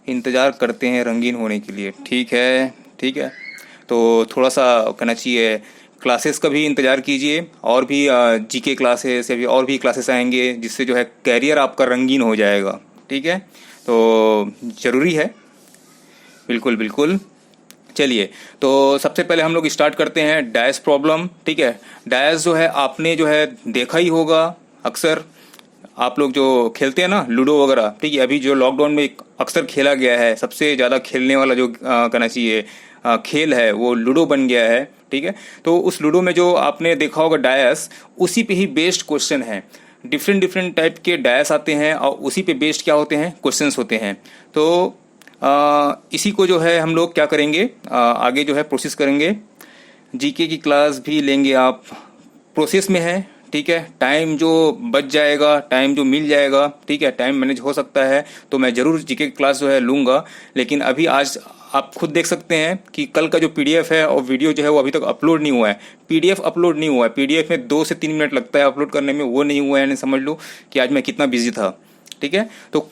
इंतज़ार करते हैं रंगीन होने के लिए। ठीक है, ठीक है। तो थोड़ा सा कहना चाहिए क्लासेस का भी इंतज़ार कीजिए, और भी जीके क्लासेस या फिर और भी क्लासेस आएंगे जिससे जो है कैरियर आपका रंगीन हो जाएगा। ठीक है, तो ज़रूरी है, बिल्कुल बिल्कुल। चलिए, तो सबसे पहले हम लोग स्टार्ट करते हैं डैश प्रॉब्लम। ठीक है, डैश जो है आपने जो है देखा ही होगा अक्सर, आप लोग जो खेलते हैं ना लूडो वगैरह। ठीक है, अभी जो लॉकडाउन में अक्सर खेला गया है, सबसे ज़्यादा खेलने वाला जो कहना चाहिए खेल है वो लूडो बन गया है। ठीक है, तो उस लूडो में जो आपने देखा होगा डायस, उसी पे ही बेस्ड क्वेश्चन है। डिफरेंट डिफरेंट टाइप के डायस आते हैं और उसी पे बेस्ड क्या होते हैं, क्वेश्चंस होते हैं। तो इसी को जो है हम लोग क्या करेंगे, आगे जो है प्रोसेस करेंगे। जीके की क्लास भी लेंगे आप, प्रोसेस में है। ठीक है, टाइम जो बच जाएगा, टाइम जो मिल जाएगा, ठीक है, टाइम मैनेज हो सकता है तो मैं ज़रूर जीके की क्लास जो है लूँगा। लेकिन अभी आज आप खुद देख सकते हैं कि कल का जो पीडीएफ है और वीडियो जो है वो अभी तक अपलोड नहीं हुआ है। पीडीएफ अपलोड नहीं हुआ है, पीडीएफ में 2 से 3 मिनट लगता है अपलोड करने में, वो नहीं हुआ है। यानी समझ लो कि आज मैं कितना बिजी था। ठीक है, तो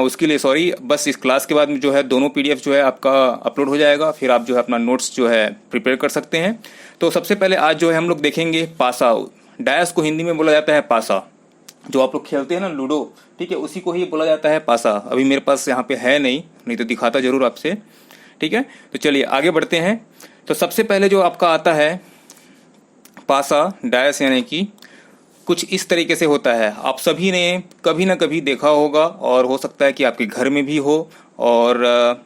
उसके लिए सॉरी। बस इस क्लास के बाद में जो है दोनों पीडीएफ जो है आपका अपलोड हो जाएगा, फिर आप जो है अपना नोट्स जो है प्रिपेयर कर सकते हैं। तो सबसे पहले आज जो है हम लोग देखेंगे पासा। डायस को हिंदी में बोला जाता है पासा। जो आप लोग खेलते हैं ना लूडो, ठीक है, उसी को ही बोला जाता है पासा। अभी मेरे पास यहाँ पे है नहीं तो दिखाता जरूर आपसे। ठीक है, तो चलिए आगे बढ़ते हैं। तो सबसे पहले जो आपका आता है पासा डायस, यानी कि कुछ इस तरीके से होता है। आप सभी ने कभी ना कभी देखा होगा, और हो सकता है कि आपके घर में भी हो। और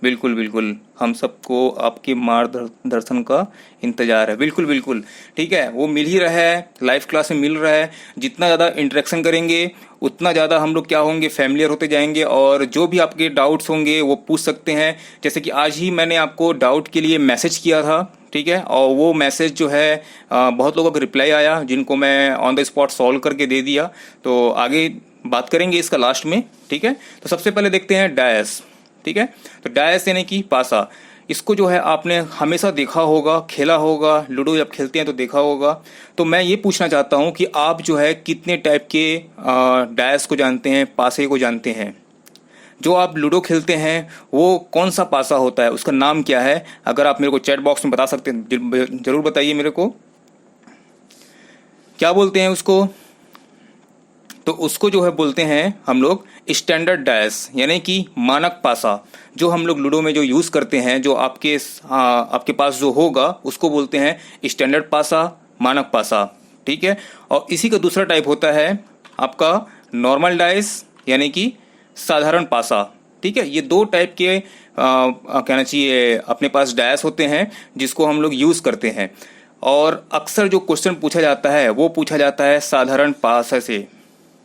बिल्कुल बिल्कुल हम सबको आपके मार्गदर्शन का इंतजार है। बिल्कुल बिल्कुल, ठीक है, वो मिल ही रहा है, लाइव क्लास में मिल रहा है। जितना ज़्यादा इंटरेक्शन करेंगे उतना ज़्यादा हम लोग क्या होंगे, फैमिलियर होते जाएंगे, और जो भी आपके डाउट्स होंगे वो पूछ सकते हैं। जैसे कि आज ही मैंने आपको डाउट के लिए मैसेज किया था। ठीक है, और वो मैसेज जो है बहुत लोगों का रिप्लाई आया, जिनको मैं ऑन द स्पॉट सॉल्व करके दे दिया। तो आगे बात करेंगे इसका लास्ट में। ठीक है, तो सबसे पहले देखते हैं डायस। ठीक है, तो डायस यानी कि पासा, इसको जो है आपने हमेशा देखा होगा, खेला होगा, लूडो जब खेलते हैं तो देखा होगा। तो मैं ये पूछना चाहता हूँ कि आप जो है कितने टाइप के डायस को जानते हैं, पासे को जानते हैं। जो आप लूडो खेलते हैं वो कौन सा पासा होता है, उसका नाम क्या है? अगर आप मेरे को चैट बॉक्स में बता सकते हैं जरूर बताइए मेरे को, क्या बोलते हैं उसको। तो उसको जो है बोलते हैं हम लोग स्टैंडर्ड डायस, यानी कि मानक पासा। जो हम लोग लूडो में जो यूज़ करते हैं, जो आपके पास जो होगा उसको बोलते हैं स्टैंडर्ड पासा, मानक पासा। ठीक है, और इसी का दूसरा टाइप होता है आपका नॉर्मल डायस, यानी कि साधारण पासा। ठीक है, ये 2 टाइप के कहना चाहिए अपने पास डायस होते हैं जिसको हम लोग यूज़ करते हैं। और अक्सर जो क्वेश्चन पूछा जाता है वो पूछा जाता है साधारण पासा से।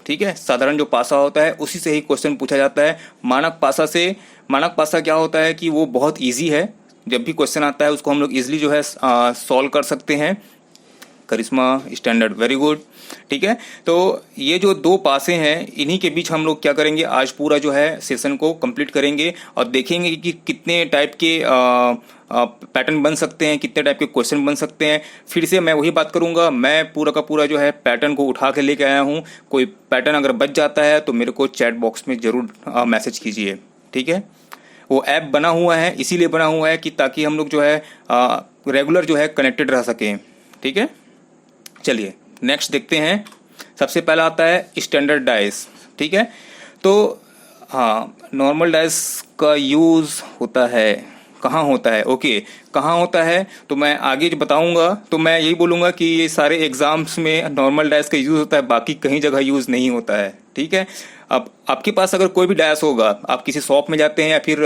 ठीक है, साधारण जो पासा होता है उसी से ही क्वेश्चन पूछा जाता है। मानक पासा से, मानक पासा क्या होता है कि वो बहुत इजी है, जब भी क्वेश्चन आता है उसको हम लोग इजीली जो है सॉल्व कर सकते हैं। करिश्मा स्टैंडर्ड, वेरी गुड। ठीक है, तो ये जो 2 पासे हैं इन्हीं के बीच हम लोग क्या करेंगे, आज पूरा जो है सेशन को कंप्लीट करेंगे और देखेंगे कि कितने टाइप के पैटर्न बन सकते हैं, कितने टाइप के क्वेश्चन बन सकते हैं। फिर से मैं वही बात करूंगा, मैं पूरा का पूरा जो है पैटर्न को उठा के लेके आया हूँ। कोई पैटर्न अगर बच जाता है तो मेरे को चैट बॉक्स में जरूर मैसेज कीजिए। ठीक है, वो ऐप बना हुआ है, इसीलिए बना हुआ है कि ताकि हम लोग जो है रेगुलर जो है कनेक्टेड रह सकें। ठीक है, चलिए नेक्स्ट देखते हैं। सबसे पहला आता है स्टैंडर्ड डाइस। ठीक है, तो हाँ, नॉर्मल डाइस का यूज़ होता है, कहाँ होता है, ओके, कहाँ होता है तो मैं आगे जो बताऊंगा। तो मैं यही बोलूँगा कि ये सारे एग्जाम्स में नॉर्मल डाइस का यूज़ होता है, बाकी कहीं जगह यूज़ नहीं होता है। ठीक है, अब आपके पास अगर कोई भी डायस होगा, आप किसी शॉप में जाते हैं या फिर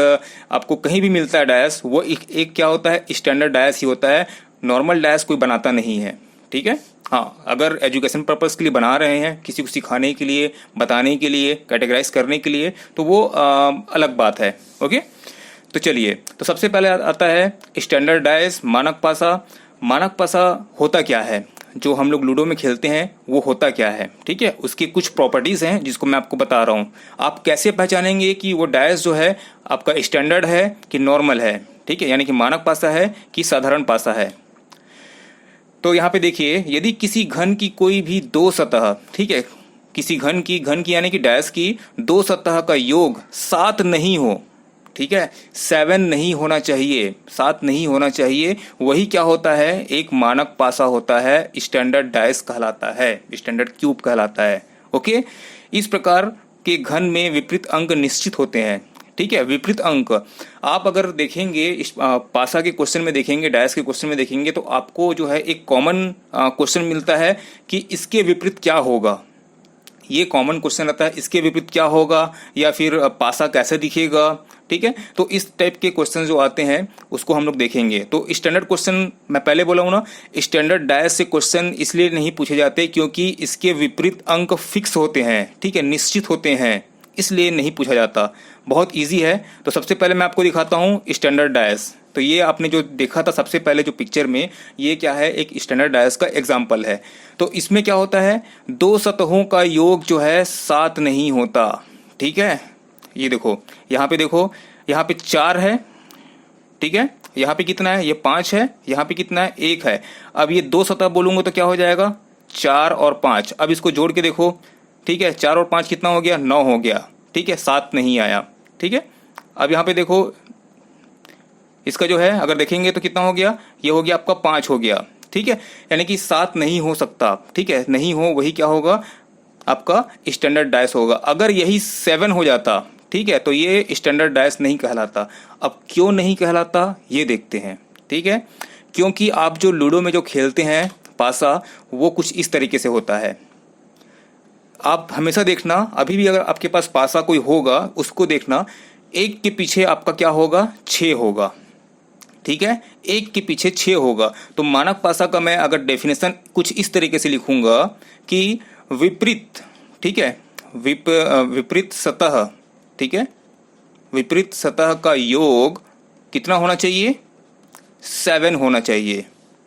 आपको कहीं भी मिलता है डायस, वो एक क्या होता है, स्टैंडर्ड डायस ही होता है। नॉर्मल डायस कोई बनाता नहीं है। ठीक है, हाँ, अगर एजुकेशन पर्पस के लिए बना रहे हैं, किसी को सिखाने के लिए, बताने के लिए, कैटेगराइज करने के लिए, तो वो अलग बात है। ओके, तो चलिए, तो सबसे पहले आता है स्टैंडर्ड डायस, मानक पासा। मानक पासा होता क्या है, जो हम लोग लूडो में खेलते हैं वो होता क्या है। ठीक है, उसकी कुछ प्रॉपर्टीज़ हैं जिसको मैं आपको बता रहा हूँ। आप कैसे पहचानेंगे कि वो डायस जो है आपका स्टैंडर्ड है कि नॉर्मल है। ठीक है, यानी कि मानक पासा है कि साधारण पासा है। तो यहाँ पे देखिए, यदि किसी घन की कोई भी 2 सतह, ठीक है, किसी घन की यानी कि डायस की 2 सतह का योग 7 नहीं हो, ठीक है, 7 नहीं होना चाहिए, 7 नहीं होना चाहिए। वही क्या होता है, एक मानक पासा होता है, स्टैंडर्ड डायस कहलाता है, स्टैंडर्ड क्यूब कहलाता है। ओके, इस प्रकार के घन में विपरीत अंक निश्चित होते हैं। ठीक है, विपरीत अंक आप अगर देखेंगे पासा के क्वेश्चन में देखेंगे, डायस के क्वेश्चन में देखेंगे, तो आपको जो है एक कॉमन क्वेश्चन मिलता है कि इसके विपरीत क्या होगा। ये कॉमन क्वेश्चन रहता है, इसके विपरीत क्या होगा, या फिर पासा कैसे दिखेगा। ठीक है, तो इस टाइप के क्वेश्चन जो आते हैं उसको हम लोग देखेंगे। तो स्टैंडर्ड क्वेश्चन मैं पहले बोला हूं ना, स्टैंडर्ड डायस से क्वेश्चन इसलिए नहीं पूछे जाते क्योंकि इसके विपरीत अंक फिक्स होते हैं, ठीक है, निश्चित होते हैं, इसलिए नहीं पूछा जाता। बहुत इजी है। तो सबसे पहले मैं आपको दिखाता हूँ स्टैंडर्ड डायस। तो ये आपने जो देखा था सबसे पहले जो पिक्चर में, ये क्या है, एक स्टैंडर्ड डायस का एग्जाम्पल है। तो इसमें क्या होता है, दो सतहों का योग जो है 7 नहीं होता। ठीक है, ये देखो, यहाँ पे देखो, यहाँ पे 4 है, ठीक है, यहाँ पे कितना है, ये 5 है, यहाँ पे कितना है, 1 है। अब ये दो सतह बोलूंगा तो क्या हो जाएगा, 4 और 5। अब इसको जोड़ के देखो, ठीक है, 4 और 5 कितना हो गया, 9 हो गया। ठीक है, 7 नहीं आया। ठीक है, अब यहाँ पे देखो, इसका जो है अगर देखेंगे तो कितना हो गया, ये हो गया आपका 5 हो गया। ठीक है, यानी कि 7 नहीं हो सकता। ठीक है, नहीं हो, वही क्या होगा, आपका स्टैंडर्ड डायस होगा। अगर यही 7 हो जाता, ठीक है, तो ये स्टैंडर्ड डायस नहीं कहलाता। अब क्यों नहीं कहलाता ये देखते हैं। ठीक है, क्योंकि आप जो लूडो में जो खेलते हैं पासा, वो कुछ इस तरीके से होता है। आप हमेशा देखना, अभी भी अगर आपके पास पासा कोई होगा उसको देखना, एक के पीछे आपका क्या होगा, 6 होगा। ठीक है, एक के पीछे 6 होगा। तो मानक पासा का मैं अगर डेफिनेशन कुछ इस तरीके से लिखूंगा कि विपरीत, ठीक है, विपरीत सतह, ठीक है, विपरीत सतह का योग कितना होना चाहिए, 7 होना चाहिए।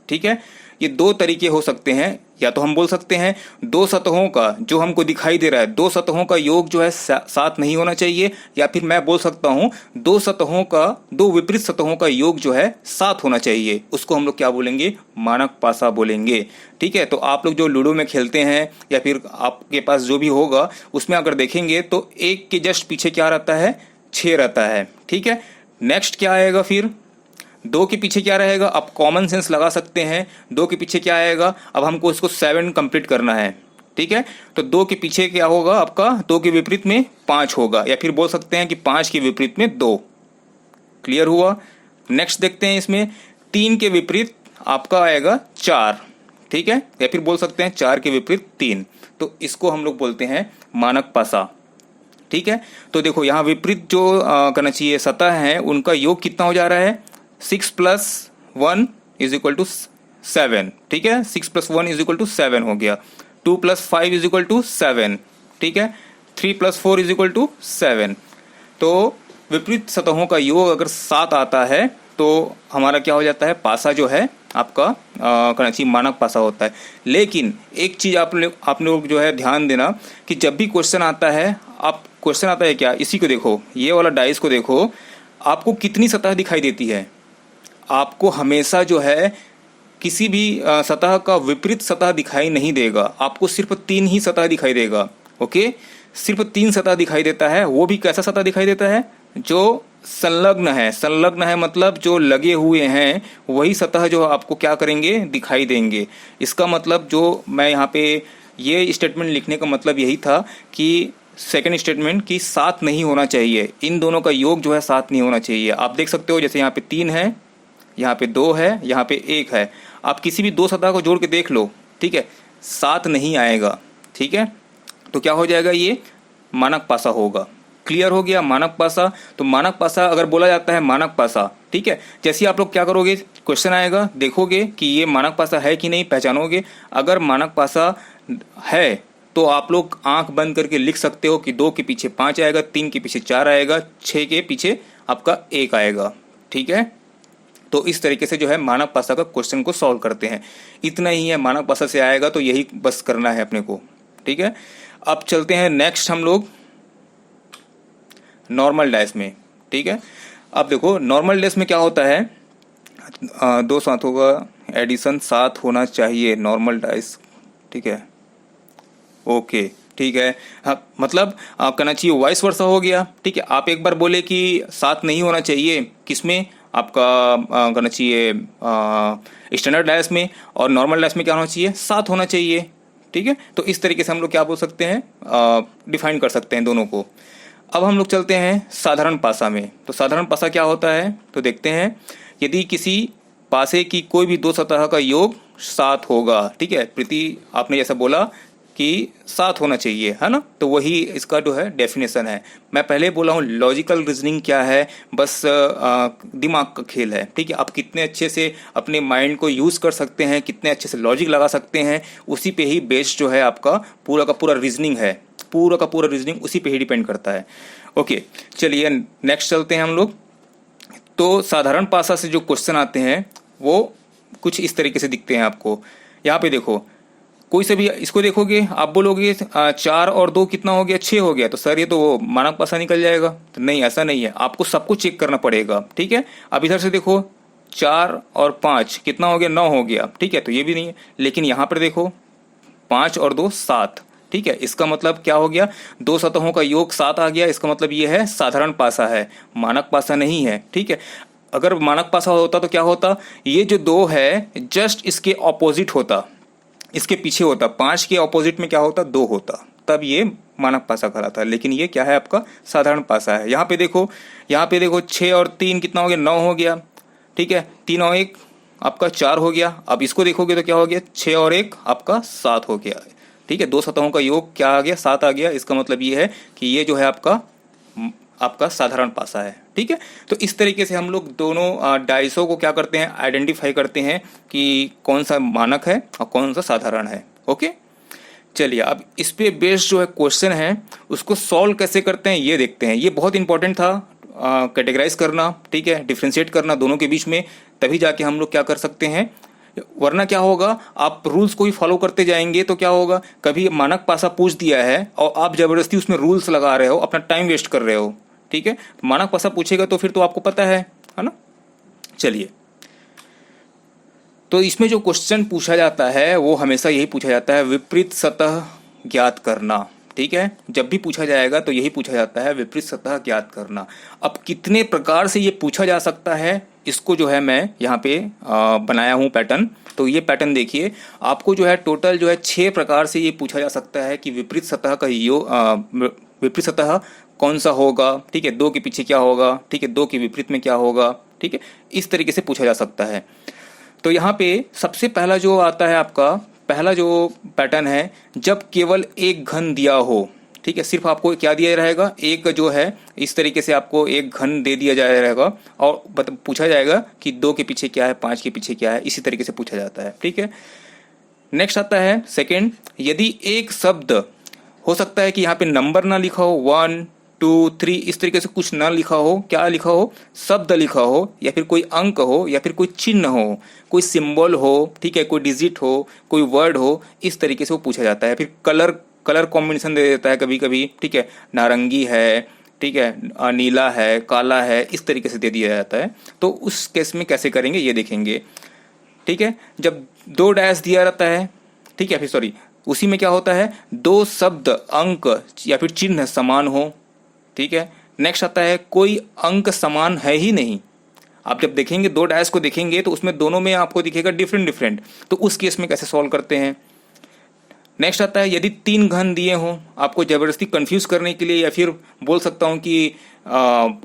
ठीक है, ये दो तरीके हो सकते हैं। या तो हम बोल सकते हैं दो सतहों का, जो हमको दिखाई दे रहा है, दो सतहों का योग जो है 7 नहीं होना चाहिए, या फिर मैं बोल सकता हूं दो सतहों का, दो विपरीत सतहों का योग जो है 7 होना चाहिए। उसको हम लोग क्या बोलेंगे, मानक पासा बोलेंगे। ठीक है, तो आप लोग जो लूडो में खेलते हैं या फिर आपके पास जो भी होगा उसमें अगर देखेंगे तो एक के जस्ट पीछे क्या रहता है, 6 रहता है। ठीक है, नेक्स्ट क्या आएगा, फिर 2 के पीछे क्या रहेगा, आप कॉमन सेंस लगा सकते हैं। 2 के पीछे क्या आएगा, अब हमको इसको 7 कंप्लीट करना है। ठीक है, तो 2 के पीछे क्या होगा आपका, 2 के विपरीत में 5 होगा, या फिर बोल सकते हैं कि 5 के विपरीत में 2। क्लियर हुआ। नेक्स्ट देखते हैं, इसमें 3 के विपरीत आपका आएगा 4। ठीक है, या फिर बोल सकते हैं 4 के विपरीत 3। तो इसको हम लोग बोलते हैं मानक पासा। ठीक है, तो देखो यहाँ विपरीत जो करना चाहिए सतह है, उनका योग कितना हो जा रहा है, 6 + 1 = 7। ठीक है, 6 + 1 = 7 हो गया। 2 + 5 = 7। ठीक है, 3 + 4 = 7। तो विपरीत सतहों का योग अगर 7 आता है तो हमारा क्या हो जाता है, पासा जो है आपका करना चाहिए मानक पासा होता है। लेकिन एक चीज आप लोग जो है ध्यान देना कि जब भी क्वेश्चन आता है, आप क्वेश्चन आता है क्या, इसी को देखो, ये वाला डाइस को देखो, आपको कितनी सतह दिखाई देती है। आपको हमेशा जो है किसी भी सतह का विपरीत सतह दिखाई नहीं देगा, आपको सिर्फ 3 ही सतह दिखाई देगा। ओके, सिर्फ 3 सतह दिखाई देता है। वो भी कैसा सतह दिखाई देता है, जो संलग्न है। संलग्न है मतलब जो लगे हुए हैं, वही सतह जो आपको क्या करेंगे, दिखाई देंगे। इसका मतलब जो मैं यहाँ पे ये स्टेटमेंट लिखने का मतलब यही था कि सेकंड स्टेटमेंट की 7 नहीं होना चाहिए, इन दोनों का योग जो है 7 नहीं होना चाहिए। आप देख सकते हो जैसे यहाँ पे 3 है, यहाँ पे 2 है, यहाँ पे 1 है। आप किसी भी दो सतह को जोड़ के देख लो, ठीक है, 7 नहीं आएगा। ठीक है, तो क्या हो जाएगा, ये मानक पासा होगा। क्लियर हो गया, मानक पासा। तो मानक पासा अगर बोला जाता है मानक पासा, ठीक है, जैसे आप लोग क्या करोगे, क्वेश्चन आएगा, देखोगे कि ये मानक पासा है कि नहीं, पहचानोगे। अगर मानक पासा है तो आप लोग आंख बंद करके लिख सकते हो कि 2 के पीछे 5 आएगा, 3 के पीछे 4 आएगा, 6 के पीछे आपका 1 आएगा। ठीक है, तो इस तरीके से जो है मानक पासा का क्वेश्चन को सॉल्व करते हैं। इतना ही है, मानक पासा से आएगा तो यही बस करना है अपने को। ठीक है, अब चलते हैं नेक्स्ट हम लोग नॉर्मल डाइस में। ठीक है, अब देखो नॉर्मल डाइस में क्या होता है, 2 सातों का एडिशन 7 होना चाहिए नॉर्मल डाइस। ठीक है, ओके, ठीक है। हाँ, मतलब कहना चाहिए वाइस वर्सा हो गया, ठीक है। आप एक बार बोले कि 7 नहीं होना चाहिए, किसमें आपका कहना चाहिए स्टैंडर्ड डायस में, और नॉर्मल डायस में क्या होना चाहिए, 7 होना चाहिए, ठीक है। तो इस तरीके से हम लोग क्या बोल सकते हैं, डिफाइन कर सकते हैं दोनों को। अब हम लोग चलते हैं साधारण पासा में। तो साधारण पासा क्या होता है, तो देखते हैं, यदि किसी पासे की कोई भी दो सतह का योग 7 होगा, ठीक है। प्रीति आपने जैसा बोला कि 7 होना चाहिए, है ना, तो वही इसका जो है डेफिनेशन है। मैं पहले बोला हूँ लॉजिकल रीजनिंग क्या है, बस दिमाग का खेल है, ठीक है। आप कितने अच्छे से अपने माइंड को यूज़ कर सकते हैं, कितने अच्छे से लॉजिक लगा सकते हैं, उसी पे ही बेस्ड जो है आपका पूरा का पूरा रीजनिंग है, पूरा का पूरा रीजनिंग उसी पे ही डिपेंड करता है। ओके, चलिए नेक्स्ट चलते हैं हम लोग। तो साधारण पासा से जो क्वेश्चन आते हैं वो कुछ इस तरीके से दिखते हैं आपको। यहाँ पे देखो, कोई से भी इसको देखोगे, आप बोलोगे 4 और 2 कितना हो गया, 6 हो गया, तो सर ये तो वो मानक पासा निकल जाएगा। तो नहीं, ऐसा नहीं है, आपको सबको चेक करना पड़ेगा, ठीक है। अब इधर से देखो 4 और 5 कितना हो गया, 9 हो गया, ठीक है, तो ये भी नहीं है। लेकिन यहाँ पर देखो 5 और 2 7, ठीक है। इसका मतलब क्या हो गया, दो सतहों का योग 7 आ गया। इसका मतलब ये है साधारण पासा है, मानक पासा नहीं है, ठीक है। अगर मानक पासा होता तो क्या होता, ये जो 2 है जस्ट इसके ऑपोजिट होता, इसके पीछे होता, 5 के ऑपोजिट में क्या होता, 2 होता, तब ये मानक पासा कहलाता है। लेकिन ये क्या है, आपका साधारण पासा है। यहाँ पे देखो 6 और 3 कितना हो गया, 9 हो गया, ठीक है। 3 और 1 आपका 4 हो गया। अब इसको देखोगे तो क्या हो गया, 6 और 1 आपका 7 हो गया, ठीक है। दो सतहों का योग क्या आ गया, 7 आ गया। इसका मतलब ये है कि ये जो है आपका साधारण पासा है, ठीक है। तो इस तरीके से हम लोग दोनों डाइसों को क्या करते हैं, आइडेंटिफाई करते हैं कि कौन सा मानक है और कौन सा साधारण है। ओके, चलिए अब इस पे बेस्ड जो है क्वेश्चन है उसको सॉल्व कैसे करते हैं ये देखते हैं। ये बहुत इंपॉर्टेंट था, कैटेगराइज करना, ठीक है, डिफ्रेंशिएट करना दोनों के बीच में, तभी जाके हम लोग क्या कर सकते हैं। वरना क्या होगा, आप रूल्स को ही फॉलो करते जाएंगे तो क्या होगा, कभी मानक पासा पूछ दिया है और आप जबरदस्ती उसमें रूल्स लगा रहे हो, अपना टाइम वेस्ट कर रहे हो, ठीक है। मानक पासा पूछेगा तो फिर तो आपको पता है ना। चलिए, तो इसमें जो क्वेश्चन पूछा जाता है वो हमेशा यही पूछा जाता है, विपरीत सतह ज्ञात करना, ठीक है। जब भी पूछा जाएगा तो यही पूछा जाता है, विपरीत सतह ज्ञात करना। अब कितने प्रकार से ये पूछा जा सकता है, इसको जो है मैं यहाँ पे बनाया हूँ पैटर्न। तो ये पैटर्न देखिए, आपको जो है टोटल जो है 6 प्रकार से ये पूछा जा सकता है कि विपरीत सतह का विपरीत सतह कौन सा होगा, ठीक है, 2 के पीछे क्या होगा, ठीक है, 2 के विपरीत में क्या होगा, ठीक है। इस तरीके से पूछा जा सकता है। तो यहाँ पे सबसे पहला जो आता है, आपका पहला जो पैटर्न है, जब केवल एक घन दिया हो, ठीक है, सिर्फ आपको क्या दिया रहेगा, एक जो है इस तरीके से आपको एक घन दे दिया जाएगा और पूछा जाएगा कि 2 के पीछे क्या है, 5 के पीछे क्या है, इसी तरीके से पूछा जाता है, ठीक है। नेक्स्ट आता है सेकंड, यदि एक शब्द हो सकता है कि यहाँ पे नंबर ना लिखा हो, 1 2 3 इस तरीके से कुछ ना लिखा हो, क्या लिखा हो, शब्द लिखा हो, या फिर कोई अंक हो, या फिर कोई चिन्ह हो, कोई सिंबल हो, ठीक है, कोई डिजिट हो, कोई वर्ड हो, इस तरीके से वो पूछा जाता है। फिर कलर कॉम्बिनेशन दे देता है कभी कभी, ठीक है, नारंगी है, ठीक है, नीला है, काला है, इस तरीके से दे दिया जाता है। तो उस केस में कैसे करेंगे ये देखेंगे, ठीक है। जब 2 डैश दिया रहता है, ठीक है, फिर सॉरी, उसी में क्या होता है, 2 शब्द, अंक या फिर चिन्ह समान हो, ठीक है। नेक्स्ट आता है, कोई अंक समान है ही नहीं। आप जब देखेंगे 2 डैश को देखेंगे तो उसमें दोनों में आपको दिखेगा डिफरेंट, तो उस केस में कैसे सॉल्व करते हैं। नेक्स्ट आता है, यदि 3 घन दिए हों, आपको जबरदस्ती कंफ्यूज करने के लिए, या फिर बोल सकता हूं कि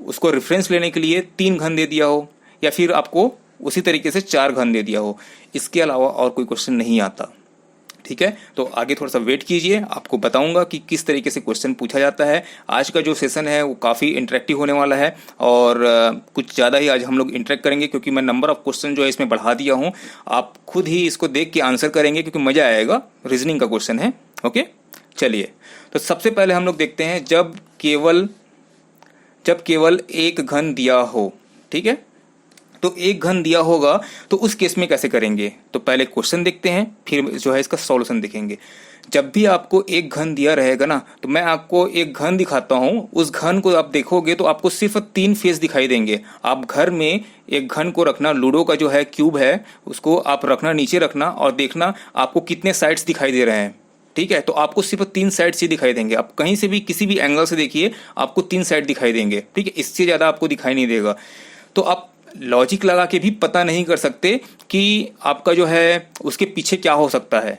उसको रेफरेंस लेने के लिए 3 घन दे दिया हो, या फिर आपको उसी तरीके से 4 घन दे दिया हो, इसके अलावा और कोई क्वेश्चन नहीं आता, ठीक है। तो आगे थोड़ा सा वेट कीजिए, आपको बताऊंगा कि किस तरीके से क्वेश्चन पूछा जाता है। आज का जो सेशन है वो काफ़ी इंटरेक्टिव होने वाला है, और कुछ ज़्यादा ही आज हम लोग इंटरेक्ट करेंगे, क्योंकि मैं नंबर ऑफ क्वेश्चन जो है इसमें बढ़ा दिया हूँ। आप खुद ही इसको देख के आंसर करेंगे, क्योंकि मज़ा आएगा, रीजनिंग का क्वेश्चन है। ओके, चलिए, तो सबसे पहले हम लोग देखते हैं, जब केवल एक घन दिया हो, ठीक है, तो एक घन दिया होगा तो उस केस में कैसे करेंगे। तो पहले क्वेश्चन देखते हैं, फिर जो है इसका सॉल्यूशन देखेंगे। जब भी आपको एक घन दिया रहेगा ना, तो मैं आपको एक घन दिखाता हूँ, उस घन को आप देखोगे तो आपको सिर्फ 3 फेस दिखाई देंगे। आप घर में एक घन को रखना, लूडो का जो है क्यूब है उसको आप रखना, नीचे रखना और देखना आपको कितने साइड्स दिखाई दे रहे हैं, ठीक है। तो आपको सिर्फ 3 साइड ही दिखाई देंगे, आप कहीं से भी किसी भी एंगल से देखिए आपको 3 साइड दिखाई देंगे, ठीक है, इससे ज़्यादा आपको दिखाई नहीं देगा। तो आप लॉजिक लगा के भी पता नहीं कर सकते कि आपका जो है उसके पीछे क्या हो सकता है।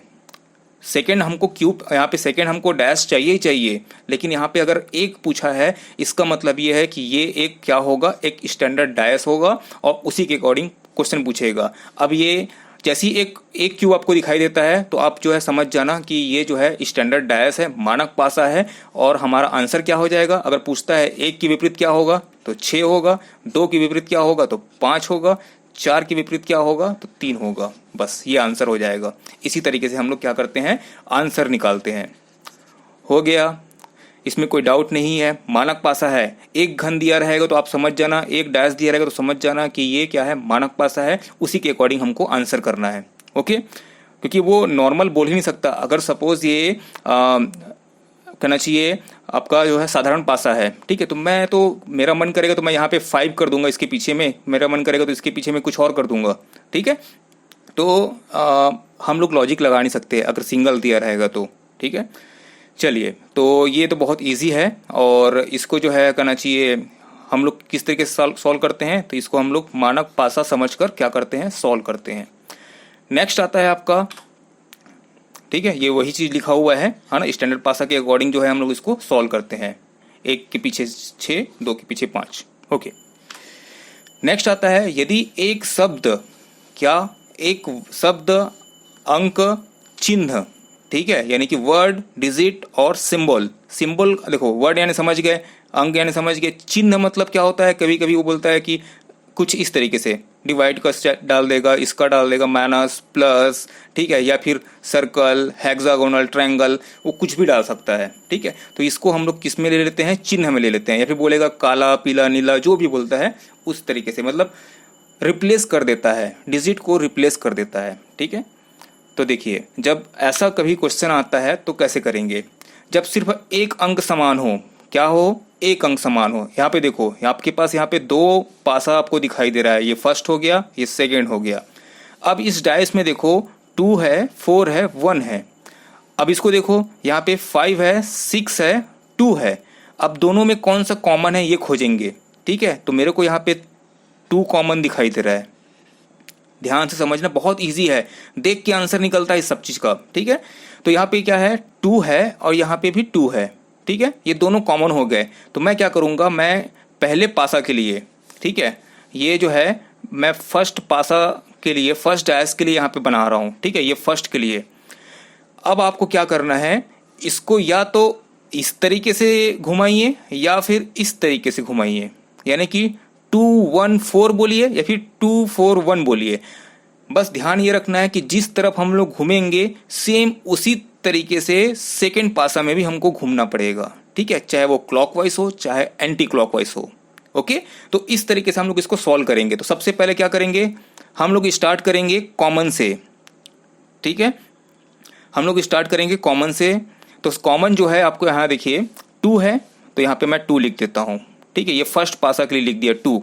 सेकेंड हमको क्यूब, यहाँ पे सेकेंड हमको डैश चाहिए ही चाहिए, लेकिन यहाँ पे अगर एक पूछा है इसका मतलब ये है कि ये एक क्या होगा, एक स्टैंडर्ड डैश होगा और उसी के अकॉर्डिंग क्वेश्चन पूछेगा। अब ये जैसी एक क्यूब आपको दिखाई देता है तो आप जो है समझ जाना कि ये जो है स्टैंडर्ड डैश है, मानक पासा है, और हमारा आंसर क्या हो जाएगा। अगर पूछता है 1 की विपरीत क्या होगा तो 6 होगा, 2 की विपरीत क्या होगा तो 5 होगा, 4 की विपरीत क्या होगा तो 3 होगा, बस ये आंसर हो जाएगा। इसी तरीके से हम लोग क्या करते हैं, आंसर निकालते हैं। हो गया, इसमें कोई डाउट नहीं है। मानक पासा है, एक घन दिया रहेगा तो आप समझ जाना, एक डैश दिया रहेगा तो समझ जाना कि ये क्या है, मानक पासा है, उसी के अकॉर्डिंग हमको आंसर करना है। ओके, क्योंकि वो नॉर्मल बोल ही नहीं सकता। अगर सपोज ये कहना चाहिए आपका जो है साधारण पासा है, ठीक है, तो मेरा मन करेगा तो मैं यहाँ पे 5 कर दूंगा इसके पीछे में, मेरा मन करेगा तो इसके पीछे में कुछ और कर दूंगा, ठीक है। तो हम लोग लॉजिक लगा नहीं सकते अगर सिंगल दिया रहेगा तो, ठीक है। चलिए, तो ये तो बहुत इजी है, और इसको जो है कहना चाहिए हम लोग किस तरीके से सॉल्व करते हैं, तो इसको हम लोग मानक पासा समझकर क्या करते हैं, सॉल्व करते हैं। नेक्स्ट आता है आपका, ठीक है, ये वही चीज़ लिखा हुआ है ना, स्टैंडर्ड पासा के अकॉर्डिंग जो है हम लोग इसको सॉल्व करते हैं। 1 के पीछे 6, 2 के पीछे 5। ओके, नेक्स्ट आता है यदि एक शब्द, क्या, एक शब्द, अंक, चिन्ह, ठीक है, यानी कि वर्ड, डिजिट और सिंबल। सिंबल देखो, वर्ड यानी समझ गए, अंक यानी समझ गए, चिन्ह मतलब क्या होता है, कभी कभी वो बोलता है कि कुछ इस तरीके से डिवाइड का डाल देगा, इसका डाल देगा, माइनस, प्लस, ठीक है, या फिर सर्कल, हेक्सागोनल, ट्रायंगल, वो कुछ भी डाल सकता है, ठीक है। तो इसको हम लोग किस में ले लेते हैं, चिन्ह में ले लेते हैं, या फिर बोलेगा काला, पीला, नीला, जो भी बोलता है उस तरीके से, मतलब रिप्लेस कर देता है, डिजिट को रिप्लेस कर देता है, ठीक है। तो देखिए, जब ऐसा कभी क्वेश्चन आता है तो कैसे करेंगे, जब सिर्फ एक अंक समान हो, क्या हो, एक अंक समान हो। यहाँ पे देखो, आपके पास यहाँ पे 2 पासा आपको दिखाई दे रहा है, ये फर्स्ट हो गया, ये सेकंड हो गया। अब इस डाइस में देखो 2 है, 4 है, 1 है। अब इसको देखो, यहाँ पे 5 है, 6 है, 2 है। अब दोनों में कौन सा कॉमन है ये खोजेंगे, ठीक है। तो मेरे को यहाँ पे 2 कॉमन दिखाई दे रहा है, ध्यान से समझना, बहुत इजी है, देख के आंसर निकलता है इस सब चीज का, ठीक है। तो यहाँ पे क्या है, 2 है और यहाँ पे भी 2 है, ठीक है, ये दोनों कॉमन हो गए। तो मैं क्या करूँगा, मैं पहले पासा के लिए, ठीक है, ये जो है मैं फर्स्ट पासा के लिए, फर्स्ट डैश के लिए यहाँ पे बना रहा हूँ, ठीक है, ये फर्स्ट के लिए। अब आपको क्या करना है, इसको या तो इस तरीके से घुमाइए या फिर इस तरीके से घुमाइए, यानी कि 2 1 4 बोलिए या फिर 2 4 1 बोलिए। बस ध्यान ये रखना है कि जिस तरफ हम लोग घूमेंगे सेम उसी तरीके से सेकंड पासा में भी हमको घूमना पड़ेगा, ठीक है, चाहे वो क्लॉकवाइज हो चाहे एंटी क्लॉकवाइज हो। ओके, तो इस तरीके से हम लोग इसको सॉल्व करेंगे। तो सबसे पहले क्या करेंगे, हम लोग स्टार्ट करेंगे कॉमन से, ठीक है, हम लोग स्टार्ट करेंगे कॉमन से। तो कॉमन जो है आपको यहाँ देखिए 2 है, तो यहाँ पे मैं 2 लिख देता हूँ, ठीक है, ये फर्स्ट पासा के लिए लिख दिया 2।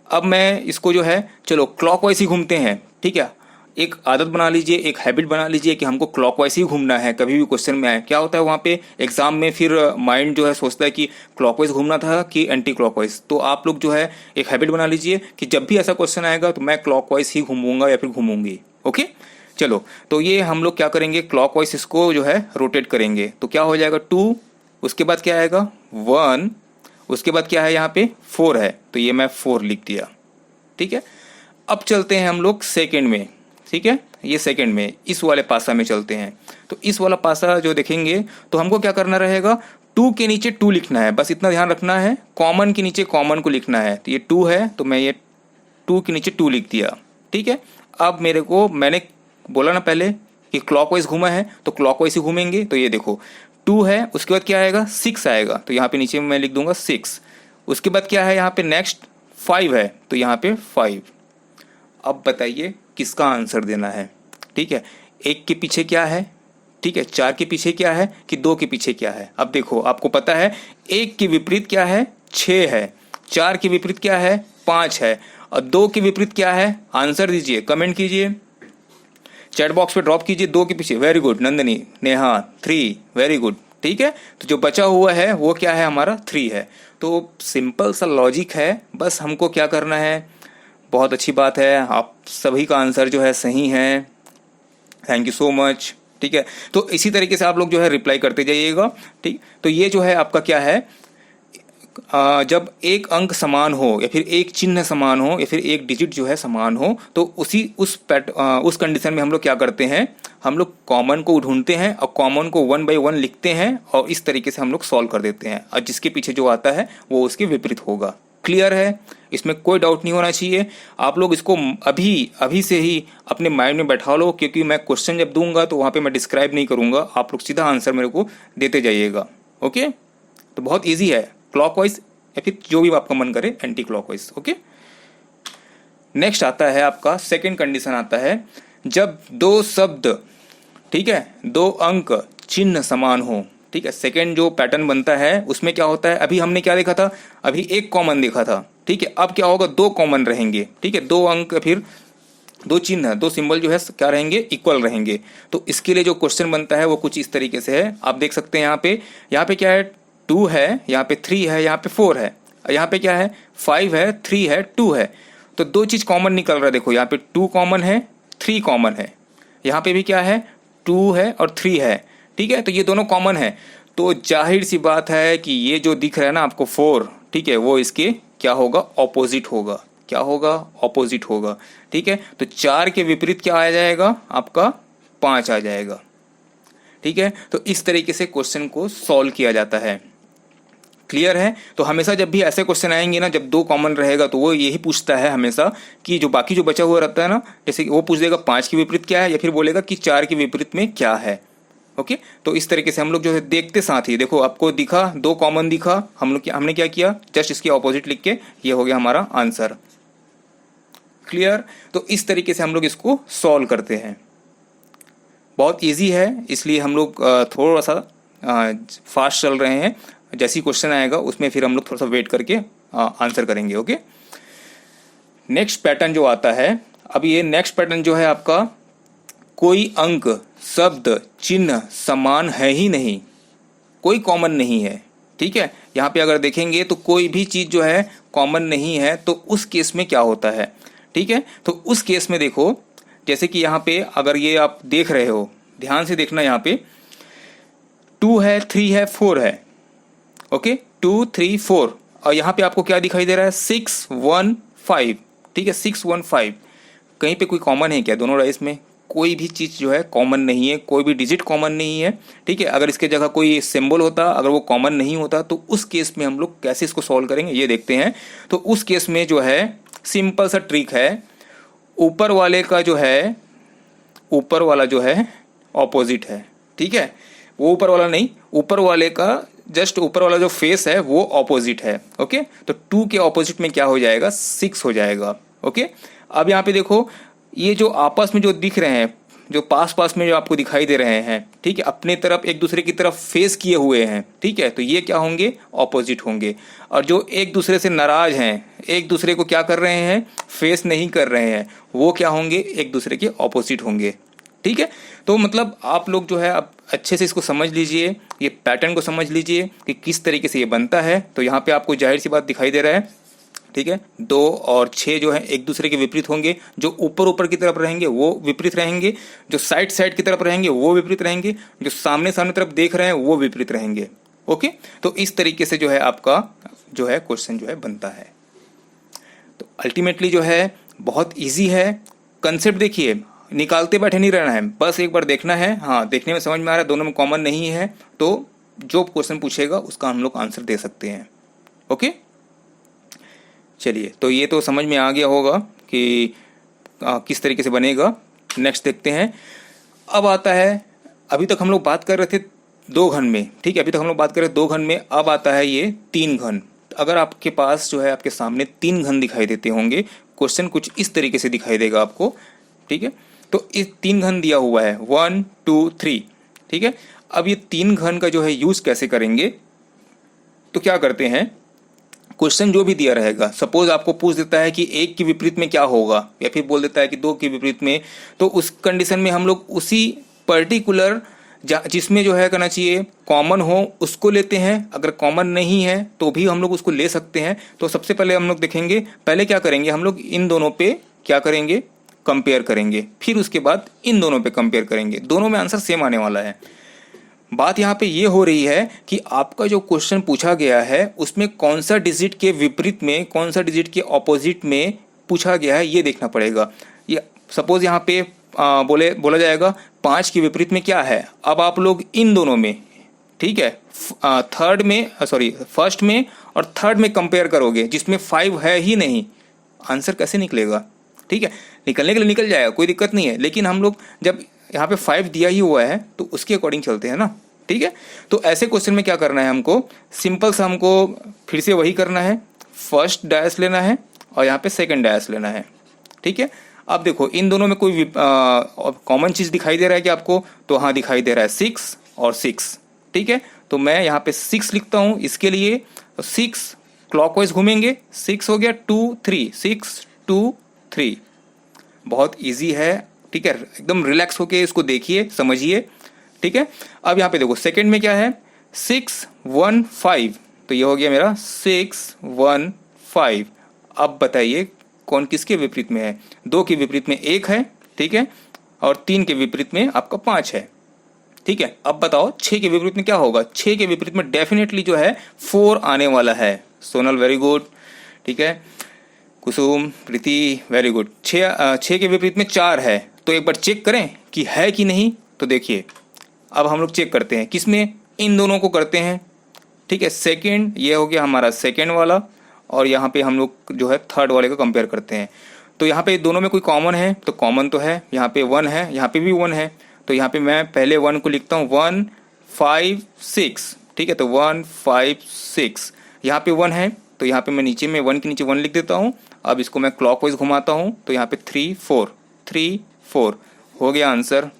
अब मैं इसको जो है, चलो क्लॉकवाइज ही घूमते हैं, ठीक है, एक आदत बना लीजिए, एक हैबिट बना लीजिए कि हमको क्लॉकवाइज ही घूमना है। कभी भी क्वेश्चन में आए, क्या होता है वहाँ पे एग्जाम में, फिर माइंड जो है सोचता है कि क्लॉकवाइज घूमना था कि एंटी क्लॉकवाइज। तो आप लोग जो है एक हैबिट बना लीजिए कि जब भी ऐसा क्वेश्चन आएगा तो मैं क्लॉकवाइज ही घूमूंगा या फिर घूमूंगी। ओके, चलो, तो ये हम लोग क्या करेंगे, क्लॉकवाइज इसको जो है रोटेट करेंगे। तो क्या हो जाएगा 2, उसके बाद क्या आएगा 1, उसके बाद क्या है यहाँ पे 4 है, तो ये मैं 4 लिख दिया, ठीक है। अब चलते हैं हम लोग सेकंड में, ठीक है, ये सेकंड में इस वाले पासा में चलते हैं। तो इस वाला पासा जो देखेंगे तो हमको क्या करना रहेगा, 2 के नीचे 2 लिखना है, बस इतना ध्यान रखना है, कॉमन के नीचे कॉमन को लिखना है। तो ये 2 है तो मैं ये 2 के नीचे 2 लिख दिया, ठीक है। अब मेरे को, मैंने बोला ना पहले कि क्लॉकवाइज घूमा है तो क्लॉकवाइज ही घूमेंगे। तो ये देखो 2 है, उसके बाद क्या आएगा 6 आएगा, तो यहाँ पे नीचे मैं लिख दूंगा 6। उसके बाद क्या है यहाँ पे नेक्स्ट 5 है, तो यहाँ पे 5। अब बताइए किसका आंसर देना है, ठीक है, 1 के पीछे क्या है, ठीक है, 4 के पीछे क्या है कि 2 के पीछे क्या है। अब देखो आपको पता है 1 के विपरीत क्या है 6 है, 4 के विपरीत क्या है 5 है, और 2 के विपरीत क्या है, आंसर दीजिए, कमेंट कीजिए। चैट बॉक्स पे ड्रॉप कीजिए 2 के पीछे। Very good Nandini, Neha 3, very good. ठीक है, तो जो बचा हुआ है वो क्या है, हमारा 3 है। तो सिंपल सा लॉजिक है, बस हमको क्या करना है। बहुत अच्छी बात है, आप सभी का आंसर जो है सही है, थैंक यू सो मच। ठीक है, तो इसी तरीके से आप लोग जो है रिप्लाई करते जाइएगा। ठीक, तो ये जो है आपका क्या है, जब एक अंक समान हो या फिर एक चिन्ह समान हो या फिर एक डिजिट जो है समान हो, तो उस कंडीशन में हम लोग क्या करते हैं, हम लोग कॉमन को ढूंढते हैं और कॉमन को 1 बाय 1 लिखते हैं और इस तरीके से हम लोग सॉल्व कर देते हैं, और जिसके पीछे जो आता है वो उसके विपरीत होगा। क्लियर है, इसमें कोई डाउट नहीं होना चाहिए। आप लोग इसको अभी से ही अपने माइंड में बैठा लो, क्योंकि मैं क्वेश्चन जब दूंगा तो वहाँ पे मैं डिस्क्राइब नहीं करूंगा, आप लोग सीधा आंसर मेरे को देते जाइएगा। ओके, तो बहुत ईजी है, क्लॉकवाइज या फिर जो भी आपका मन करे एंटी क्लॉकवाइज। ओके, नेक्स्ट आता है आपका सेकंड कंडीशन आता है, जब 2 शब्द, ठीक है, 2 अंक चिन्ह समान हो। ठीक है, सेकंड जो पैटर्न बनता है उसमें क्या होता है, अभी हमने क्या देखा था, अभी एक कॉमन देखा था। ठीक है, अब क्या होगा, 2 कॉमन रहेंगे। ठीक है, 2 अंक फिर 2 चिन्ह, 2 सिंबल जो है क्या रहेंगे, इक्वल रहेंगे। तो इसके लिए जो क्वेश्चन बनता है वो कुछ इस तरीके से है, आप देख सकते हैं। यहाँ पे क्या है, 2 है, यहाँ पे 3 है, यहाँ पे 4 है, यहाँ पे क्या है, 5 है, 3 है, 2 है। तो 2 चीज कॉमन निकल रहा है। देखो यहाँ पे 2 कॉमन है, 3 कॉमन है, यहाँ पे भी क्या है, 2 है और 3 है। ठीक है, तो ये दोनों कॉमन है, तो जाहिर सी बात है कि ये जो दिख रहा है ना आपको 4, ठीक है, वो इसके क्या होगा, ऑपोजिट होगा। क्या होगा, ऑपोजिट होगा। ठीक है, तो 4 के विपरीत क्या आ जाएगा, आपका 5 आ जाएगा। ठीक है, तो इस तरीके से क्वेश्चन को सॉल्व किया जाता है। क्लियर है, तो हमेशा जब भी ऐसे क्वेश्चन आएंगे ना, जब 2 कॉमन रहेगा तो वो यही पूछता है हमेशा कि जो बाकी जो बचा हुआ रहता है ना, जैसे वो पूछ देगा 5 के विपरीत क्या है, या फिर बोलेगा कि 4 के विपरीत में क्या है। ओके, तो इस तरीके से हम लोग जो है देखते साथ ही, देखो आपको दिखा 2 कॉमन दिखा, हमने क्या किया, जस्ट इसके ऑपोजिट लिख के ये हो गया हमारा आंसर। क्लियर, तो इस तरीके से हम लोग इसको सॉल्व करते हैं। बहुत इजी है, इसलिए हम लोग थोड़ा सा फास्ट चल रहे हैं। जैसी क्वेश्चन आएगा उसमें फिर हम लोग थोड़ा सा वेट करके आंसर करेंगे। ओके, नेक्स्ट पैटर्न जो आता है, अब ये नेक्स्ट पैटर्न जो है आपका, कोई अंक शब्द चिन्ह समान है ही नहीं, कोई कॉमन नहीं है। ठीक है, यहाँ पे अगर देखेंगे तो कोई भी चीज जो है कॉमन नहीं है, तो उस केस में क्या होता है। ठीक है, तो उस केस में देखो, जैसे कि यहाँ पे अगर ये आप देख रहे हो, ध्यान से देखना, यहाँ पे 2 है, 3 है, 4 है। ओके, 2 3 4, और यहाँ पे आपको क्या दिखाई दे रहा है, 6 1 5। ठीक है, 6 1 5, कहीं पे कोई कॉमन है क्या, दोनों राइस में कोई भी चीज जो है कॉमन नहीं है, कोई भी डिजिट कॉमन नहीं है। ठीक है, अगर इसके जगह कोई सिंबल होता, अगर वो कॉमन नहीं होता, तो उस केस में हम लोग कैसे इसको सॉल्व करेंगे ये देखते हैं। तो उस केस में जो है सिंपल सा ट्रिक है, ऊपर वाले का जो है, ऊपर वाला जो है ऑपोजिट है। ठीक है, वो ऊपर वाला नहीं, ऊपर वाले का जस्ट ऊपर वाला जो फेस है वो ऑपोजिट है। ओके, तो 2 के ऑपोजिट में क्या हो जाएगा, 6 हो जाएगा। ओके, अब यहाँ पे देखो, ये जो आपस में जो दिख रहे हैं, जो पास पास में जो आपको दिखाई दे रहे हैं, ठीक है, अपने तरफ एक दूसरे की तरफ फेस किए हुए हैं। ठीक है, तो ये क्या होंगे, ऑपोजिट होंगे। और जो एक दूसरे से नाराज हैं, एक दूसरे को क्या कर रहे हैं, फेस नहीं कर रहे हैं, वो क्या होंगे, एक दूसरे के ऑपोजिट होंगे। ठीक है, तो मतलब आप लोग जो है अब अच्छे से इसको समझ लीजिए, ये पैटर्न को समझ लीजिए कि किस तरीके से ये बनता है। तो यहाँ पे आपको जाहिर सी बात दिखाई दे रहा है। ठीक है, 2 और 6 जो है एक दूसरे के विपरीत होंगे, जो ऊपर ऊपर की तरफ रहेंगे वो विपरीत रहेंगे, जो साइड साइड की तरफ रहेंगे वो विपरीत रहेंगे, जो सामने सामने तरफ देख रहे हैं वो विपरीत रहेंगे। ओके, तो इस तरीके से जो है आपका जो है क्वेश्चन जो है बनता है। तो अल्टीमेटली जो है बहुत ईजी है, कंसेप्ट देखिए, निकालते बैठे नहीं रहना है, बस एक बार देखना है। हाँ, देखने में समझ में आ रहा है, दोनों में कॉमन नहीं है, तो जो क्वेश्चन पूछेगा उसका हम लोग आंसर दे सकते हैं। ओके, चलिए, तो ये तो समझ में आ गया होगा कि किस तरीके से बनेगा। नेक्स्ट देखते हैं। अब आता है, अभी तक हम लोग बात कर रहे थे 2 घन में। ठीक है, अभी तक हम लोग बात कर रहे थे 2 घन में, अब आता है ये 3 घन। अगर आपके पास जो है आपके सामने 3 घन दिखाई देते होंगे, क्वेश्चन कुछ इस तरीके से दिखाई देगा आपको। ठीक है, तो इस 3 घन दिया हुआ है 1 2 3। ठीक है, अब ये 3 घन का जो है यूज कैसे करेंगे, तो क्या करते हैं, क्वेश्चन जो भी दिया रहेगा, सपोज आपको पूछ देता है कि एक के विपरीत में क्या होगा, या फिर बोल देता है कि दो के विपरीत में, तो उस कंडीशन में हम लोग उसी पर्टिकुलर जिसमें जो है करना चाहिए कॉमन हो उसको लेते हैं। अगर कॉमन नहीं है तो भी हम लोग उसको ले सकते हैं। तो सबसे पहले हम लोग देखेंगे, पहले क्या करेंगे हम लोग इन दोनों पे क्या करेंगे, कंपेयर करेंगे, फिर उसके बाद इन दोनों पे कंपेयर करेंगे। दोनों में आंसर सेम आने वाला है। बात यहाँ पे ये हो रही है कि आपका जो क्वेश्चन पूछा गया है उसमें कौन सा डिजिट के विपरीत में, कौन सा डिजिट के ऑपोजिट में पूछा गया है, ये देखना पड़ेगा। ये सपोज यहाँ पे बोला जाएगा 5 के विपरीत में क्या है। अब आप लोग इन दोनों में, ठीक है, फर्स्ट में और थर्ड में कंपेयर करोगे जिसमें 5 है ही नहीं, आंसर कैसे निकलेगा? ठीक है, निकलने के लिए निकल जाएगा, कोई दिक्कत नहीं है, लेकिन हम लोग जब यहाँ पे 5 दिया ही हुआ है तो उसके अकॉर्डिंग चलते हैं ना। ठीक है, तो ऐसे क्वेश्चन में क्या करना है हमको, सिंपल सा हमको फिर से वही करना है, फर्स्ट डैश लेना है और यहाँ पे सेकंड डैश लेना है। ठीक है, अब देखो इन दोनों में कोई कॉमन चीज दिखाई दे रहा है कि आपको, तो हाँ दिखाई दे रहा है 6 और 6। ठीक है, तो मैं यहाँ पे 6 लिखता हूँ इसके लिए, 6 क्लॉकवाइज घूमेंगे, 6 हो गया 2 3, 6 2 3, बहुत इजी है। ठीक है, एकदम रिलैक्स होके इसको देखिए समझिए। ठीक है, अब यहाँ पे देखो सेकंड में क्या है, 6 1 5, तो ये हो गया मेरा 6 1 5। अब बताइए कौन किसके विपरीत में है? 2 के विपरीत में 1 है, ठीक है, और 3 के विपरीत में आपका 5 है। ठीक है, अब बताओ 6 के विपरीत में क्या होगा? 6 के विपरीत में डेफिनेटली जो है 4 आने वाला है। Sonal very good. ठीक है, कुसुम, प्रीति वेरी गुड। 6 के विपरीत में 4 है, तो एक बार चेक करें कि है कि नहीं। तो देखिए अब हम लोग चेक करते हैं, किसमें, इन दोनों को करते हैं। ठीक है, सेकंड ये हो गया हमारा सेकंड वाला, और यहाँ पे हम लोग जो है थर्ड वाले को कंपेयर करते हैं। तो यहाँ पे दोनों में कोई कॉमन है, तो कॉमन तो है, यहाँ पे 1 है, यहाँ पे भी 1 है, तो यहाँ पे मैं पहले 1 को लिखता हूँ, 1 5 6। ठीक है, तो 1 5 6, यहाँ पे 1 है, तो यहाँ पे मैं नीचे में 1 के नीचे 1 लिख देता हूँ। अब इसको मैं क्लॉकवाइज घुमाता हूँ, तो यहाँ पे 3 4 हो गया आंसर।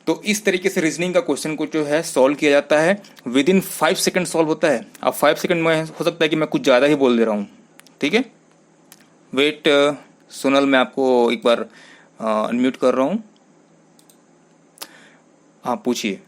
तो इस तरीके से रीजनिंग का क्वेश्चन को जो है सॉल्व किया जाता है, विद इन 5 सेकंड सॉल्व होता है। अब 5 सेकंड में हो सकता है कि मैं कुछ ज़्यादा ही बोल दे रहा हूँ। ठीक है, वेट सोनल, मैं आपको एक बार अनम्यूट कर रहा हूँ। हाँ पूछिए।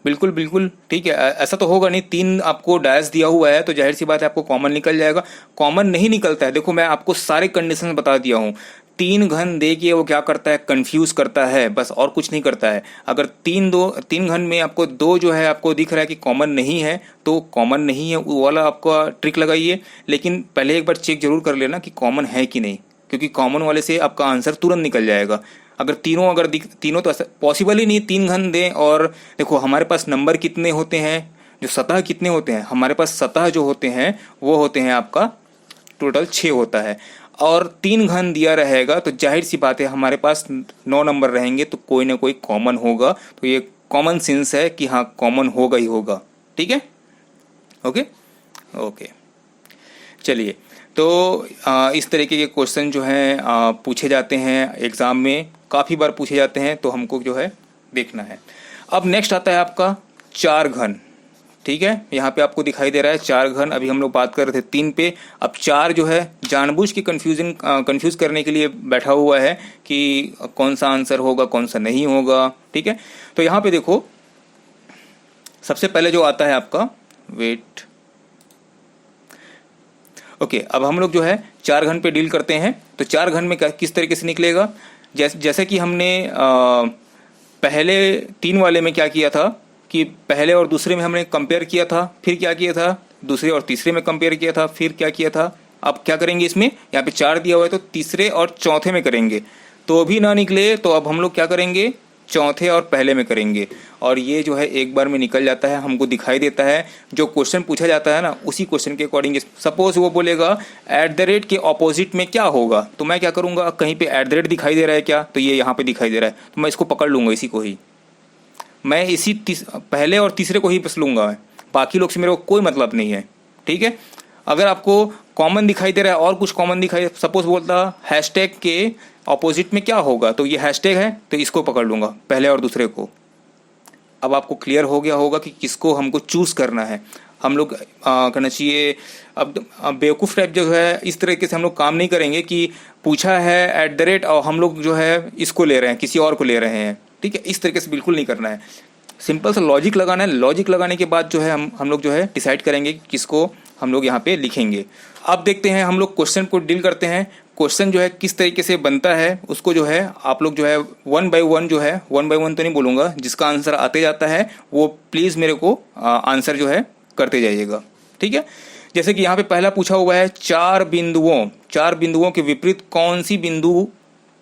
बिल्कुल बिल्कुल, ठीक है, ऐसा तो होगा नहीं, 3 आपको डैश दिया हुआ है तो जाहिर सी बात है आपको कॉमन निकल जाएगा। कॉमन नहीं निकलता है, देखो मैं आपको सारे कंडीशन बता दिया हूँ। 3 घन दे के वो क्या करता है, कंफ्यूज करता है, बस और कुछ नहीं करता है। अगर 3 घन में आपको 2 जो है आपको दिख रहा है कि कॉमन नहीं है, तो कॉमन नहीं है वो वाला आपका ट्रिक लगाइए, लेकिन पहले एक बार चेक जरूर कर लेना कि कॉमन है कि नहीं, क्योंकि कॉमन वाले से आपका आंसर तुरंत निकल जाएगा। अगर तीनों तो पॉसिबल ही नहीं 3 घन दें। और देखो हमारे पास नंबर कितने होते हैं, जो सतह कितने होते हैं, हमारे पास सतह जो होते हैं वो होते हैं आपका टोटल 6 होता है, और 3 घन दिया रहेगा तो जाहिर सी बात है हमारे पास 9 नंबर रहेंगे, तो कोई ना कोई कॉमन होगा। तो ये कॉमन सेंस है कि हाँ कॉमन होगा ही होगा। ठीक है, ओके ओके, चलिए। तो इस तरीके के क्वेश्चन जो हैं पूछे जाते हैं एग्ज़ाम में, काफ़ी बार पूछे जाते हैं, तो हमको जो है देखना है। अब नेक्स्ट आता है आपका 4 घन। ठीक है, यहाँ पे आपको दिखाई दे रहा है 4 घन। अभी हम लोग बात कर रहे थे 3 पे, अब 4 जो है जानबूझ के कंफ्यूज करने के लिए बैठा हुआ है कि कौन सा आंसर होगा कौन सा नहीं होगा। ठीक है, तो यहाँ पे देखो सबसे पहले जो आता है आपका वेट, ओके, अब हम लोग जो है 4 घन पे डील करते हैं। तो 4 घन में किस तरीके से निकलेगा, जैसे कि हमने पहले 3 वाले में क्या किया था कि पहले और दूसरे में हमने कंपेयर किया था, फिर क्या किया था दूसरे और तीसरे में कंपेयर किया था, फिर क्या किया था। अब क्या करेंगे, इसमें यहाँ पे 4 दिया हुआ है तो तीसरे और चौथे में करेंगे, तो भी ना निकले तो अब हम लोग क्या करेंगे, चौथे और पहले में करेंगे, और ये जो है एक बार में निकल जाता है, हमको दिखाई देता है। जो क्वेश्चन पूछा जाता है ना उसी क्वेश्चन के अकॉर्डिंग, सपोज वो बोलेगा @ के ऑपोजिट में क्या होगा, तो मैं क्या करूँगा, कहीं पे @ दिखाई दे रहा है क्या, तो ये यहाँ पे दिखाई दे रहा है, तो मैं इसको पकड़ लूँगा, इसी को ही मैं इसी पहले और तीसरे को ही बस लूँगा, बाकी लोग से मेरे को कोई मतलब नहीं है। ठीक है, अगर आपको कॉमन दिखाई दे रहा है और कुछ कॉमन दिखाई, सपोज बोलता # के ऑपोजिट में क्या होगा, तो ये हैशटैग है तो इसको पकड़ लूँगा, पहले और दूसरे को। अब आपको क्लियर हो गया होगा कि किसको हमको चूज़ करना है। हम लोग करना चाहिए अब बेवकूफ़ टाइप जो है इस तरीके से हम लोग काम नहीं करेंगे कि पूछा है @ और हम लोग जो है इसको ले रहे हैं, किसी और को ले रहे हैं, ठीक है। इस तरीके से बिल्कुल नहीं करना है। सिंपल सा लॉजिक लगाना है। लॉजिक लगाने के बाद जो है हम लोग जो है डिसाइड करेंगे कि किसको हम लोग यहाँ पे लिखेंगे। अब देखते हैं हम लोग क्वेश्चन को डील करते हैं। क्वेश्चन जो है किस तरीके से बनता है उसको जो है आप लोग जो है 1 बाय 1 जो है 1 बाय 1 तो नहीं बोलूँगा, जिसका आंसर आते जाता है वो प्लीज़ मेरे को आंसर जो है करते जाइएगा, ठीक है। जैसे कि यहाँ पे पहला पूछा हुआ है 4 बिंदुओं के विपरीत कौन सी बिंदु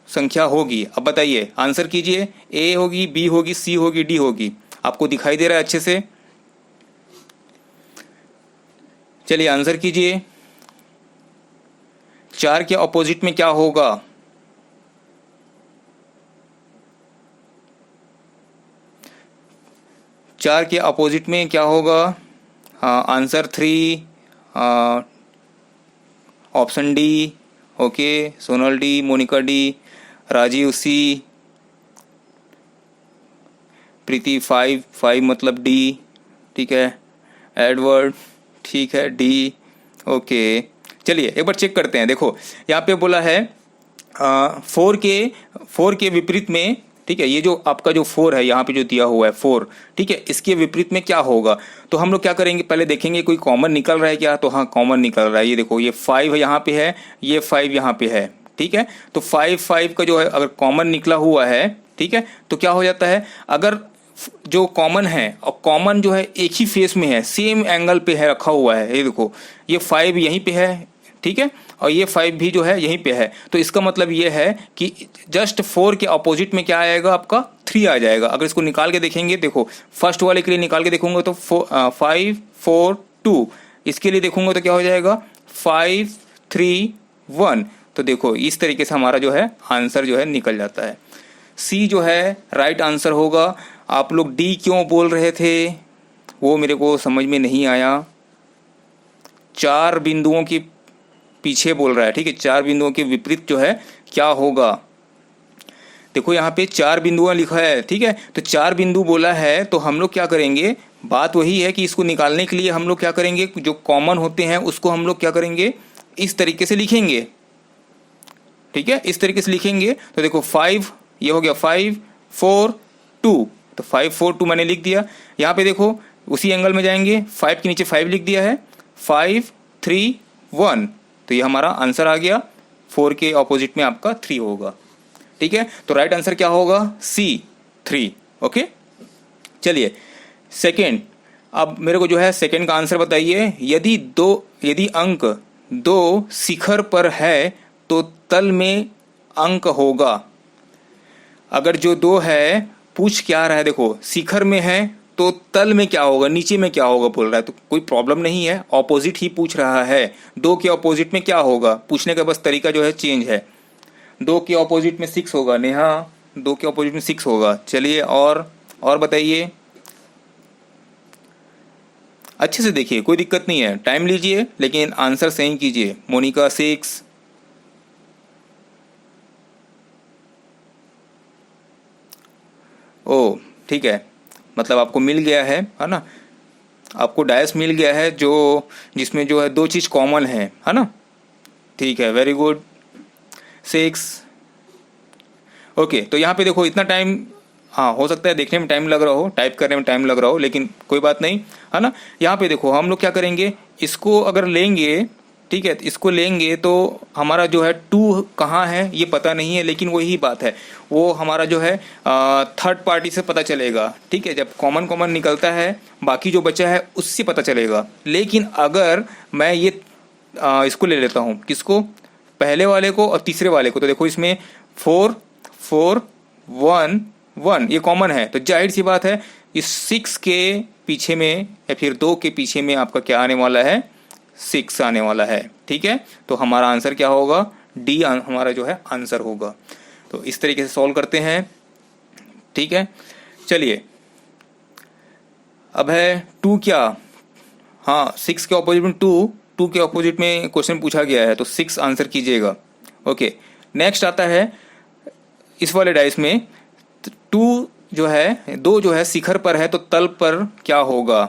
संख्या होगी। अब बताइए, आंसर कीजिए। ए होगी, बी होगी, सी होगी, डी होगी। आपको दिखाई दे रहा है अच्छे से? चलिए आंसर कीजिए। 4 के ऑपोजिट में क्या होगा? चार के अपोजिट में क्या होगा? हाँ, answer 3, option D. Okay, Sonal D, Monika D, Rajiv C, Preeti 5 मतलब डी, ठीक है। एडवर्ड, ठीक है, डी। ओके, चलिए एक बार चेक करते हैं। देखो यहाँ पे बोला है 4 के विपरीत में, ठीक है। ये जो आपका जो 4 है यहाँ पे जो दिया हुआ है 4, ठीक है, इसके विपरीत में क्या होगा। तो हम लोग क्या करेंगे, पहले देखेंगे कोई कॉमन निकल रहा है क्या। तो हाँ, कॉमन निकल रहा है। ये देखो, ये 5 यहाँ पे है, ये 5 यहाँ पे है, ठीक है। तो 5 का जो है अगर कॉमन निकला हुआ है, ठीक है, तो क्या हो जाता है, अगर जो कॉमन है और कॉमन जो है एक ही फेस में है, सेम एंगल पे है, रखा हुआ है। ये देखो, ये 5 यहीं पे है, ठीक है, और ये 5 भी जो है यहीं पे है। तो इसका मतलब ये है कि जस्ट 4 के अपोजिट में क्या आएगा, आपका 3 आ जाएगा। अगर इसको निकाल के देखेंगे, देखो फर्स्ट वाले के लिए निकाल के देखूंगा तो 5 4 2, इसके लिए देखूंगा तो क्या हो जाएगा 5 3 1। तो देखो इस तरीके से हमारा जो है आंसर जो है निकल जाता है। सी जो है राइट आंसर होगा। आप लोग डी क्यों बोल रहे थे वो मेरे को समझ में नहीं आया। 4 बिंदुओं के पीछे बोल रहा है, ठीक है। 4 बिंदुओं के विपरीत जो है क्या होगा। देखो यहाँ पे 4 बिंदुआं लिखा है, ठीक है। तो 4 बिंदु बोला है तो हम लोग क्या करेंगे, बात वही है कि इसको निकालने के लिए हम लोग क्या करेंगे, जो कॉमन होते हैं उसको हम लोग क्या करेंगे, इस तरीके से लिखेंगे, ठीक है। इस तरीके से लिखेंगे तो देखो 5, ये हो गया 5 4 2, तो 5 4 2 मैंने लिख दिया। यहाँ पे देखो उसी एंगल में जाएंगे, 5 के नीचे 5 लिख दिया है, 5 3 1, तो ये हमारा आंसर आ गया। 4 के ऑपोजिट में आपका 3 होगा, ठीक है। तो राइट आंसर क्या होगा, सी 3। ओके, चलिए सेकेंड। अब मेरे को जो है सेकेंड का आंसर बताइए। यदि अंक 2 शिखर पर है तो तल में अंक होगा। अगर जो 2 है, पूछ क्या रहा है, देखो शिखर में है तो तल में क्या होगा, नीचे में क्या होगा बोल रहा है। तो कोई प्रॉब्लम नहीं है, ऑपोजिट ही पूछ रहा है। 2 के ऑपोजिट में क्या होगा, पूछने का बस तरीका जो है चेंज है। 2 के ऑपोजिट में 6 होगा। नेहा, 2 के ऑपोजिट में 6 होगा। चलिए और बताइए, अच्छे से देखिए, कोई दिक्कत नहीं है, टाइम लीजिए लेकिन आंसर सही कीजिए। मोनिका 6, ओ ठीक है, मतलब आपको मिल गया है ना, आपको डायस मिल गया है जो जिसमें जो है 2 चीज़ कॉमन है ना। ठीक है, वेरी गुड 6। ओके, तो यहाँ पे देखो इतना टाइम, हाँ हो सकता है देखने में टाइम लग रहा हो, टाइप करने में टाइम लग रहा हो, लेकिन कोई बात नहीं, है ना। यहाँ पे देखो हम लोग क्या करेंगे, इसको अगर लेंगे, ठीक है, इसको लेंगे तो हमारा जो है 2 कहाँ है ये पता नहीं है, लेकिन वही बात है, वो हमारा जो है थर्ड पार्टी से पता चलेगा, ठीक है। जब कॉमन निकलता है बाकी जो बचा है उससे पता चलेगा। लेकिन अगर मैं ये इसको ले लेता हूँ, किसको, पहले वाले को और तीसरे वाले को, तो देखो इसमें 4 4 1 1 ये कॉमन है, तो जाहिर सी बात है इस 6 के पीछे में या फिर 2 के पीछे में आपका क्या आने वाला है, 6 आने वाला है, ठीक है। तो हमारा आंसर क्या होगा, डी हमारा जो है आंसर होगा। तो इस तरीके से सॉल्व करते हैं, ठीक है। चलिए अब है 2 क्या, हाँ 6 के ऑपोजिट में 2 के ऑपोजिट में क्वेश्चन पूछा गया है, तो 6 आंसर कीजिएगा। ओके, नेक्स्ट आता है इस वाले डाइस में 2 जो है, 2 जो है शिखर पर है, तो तल पर क्या होगा?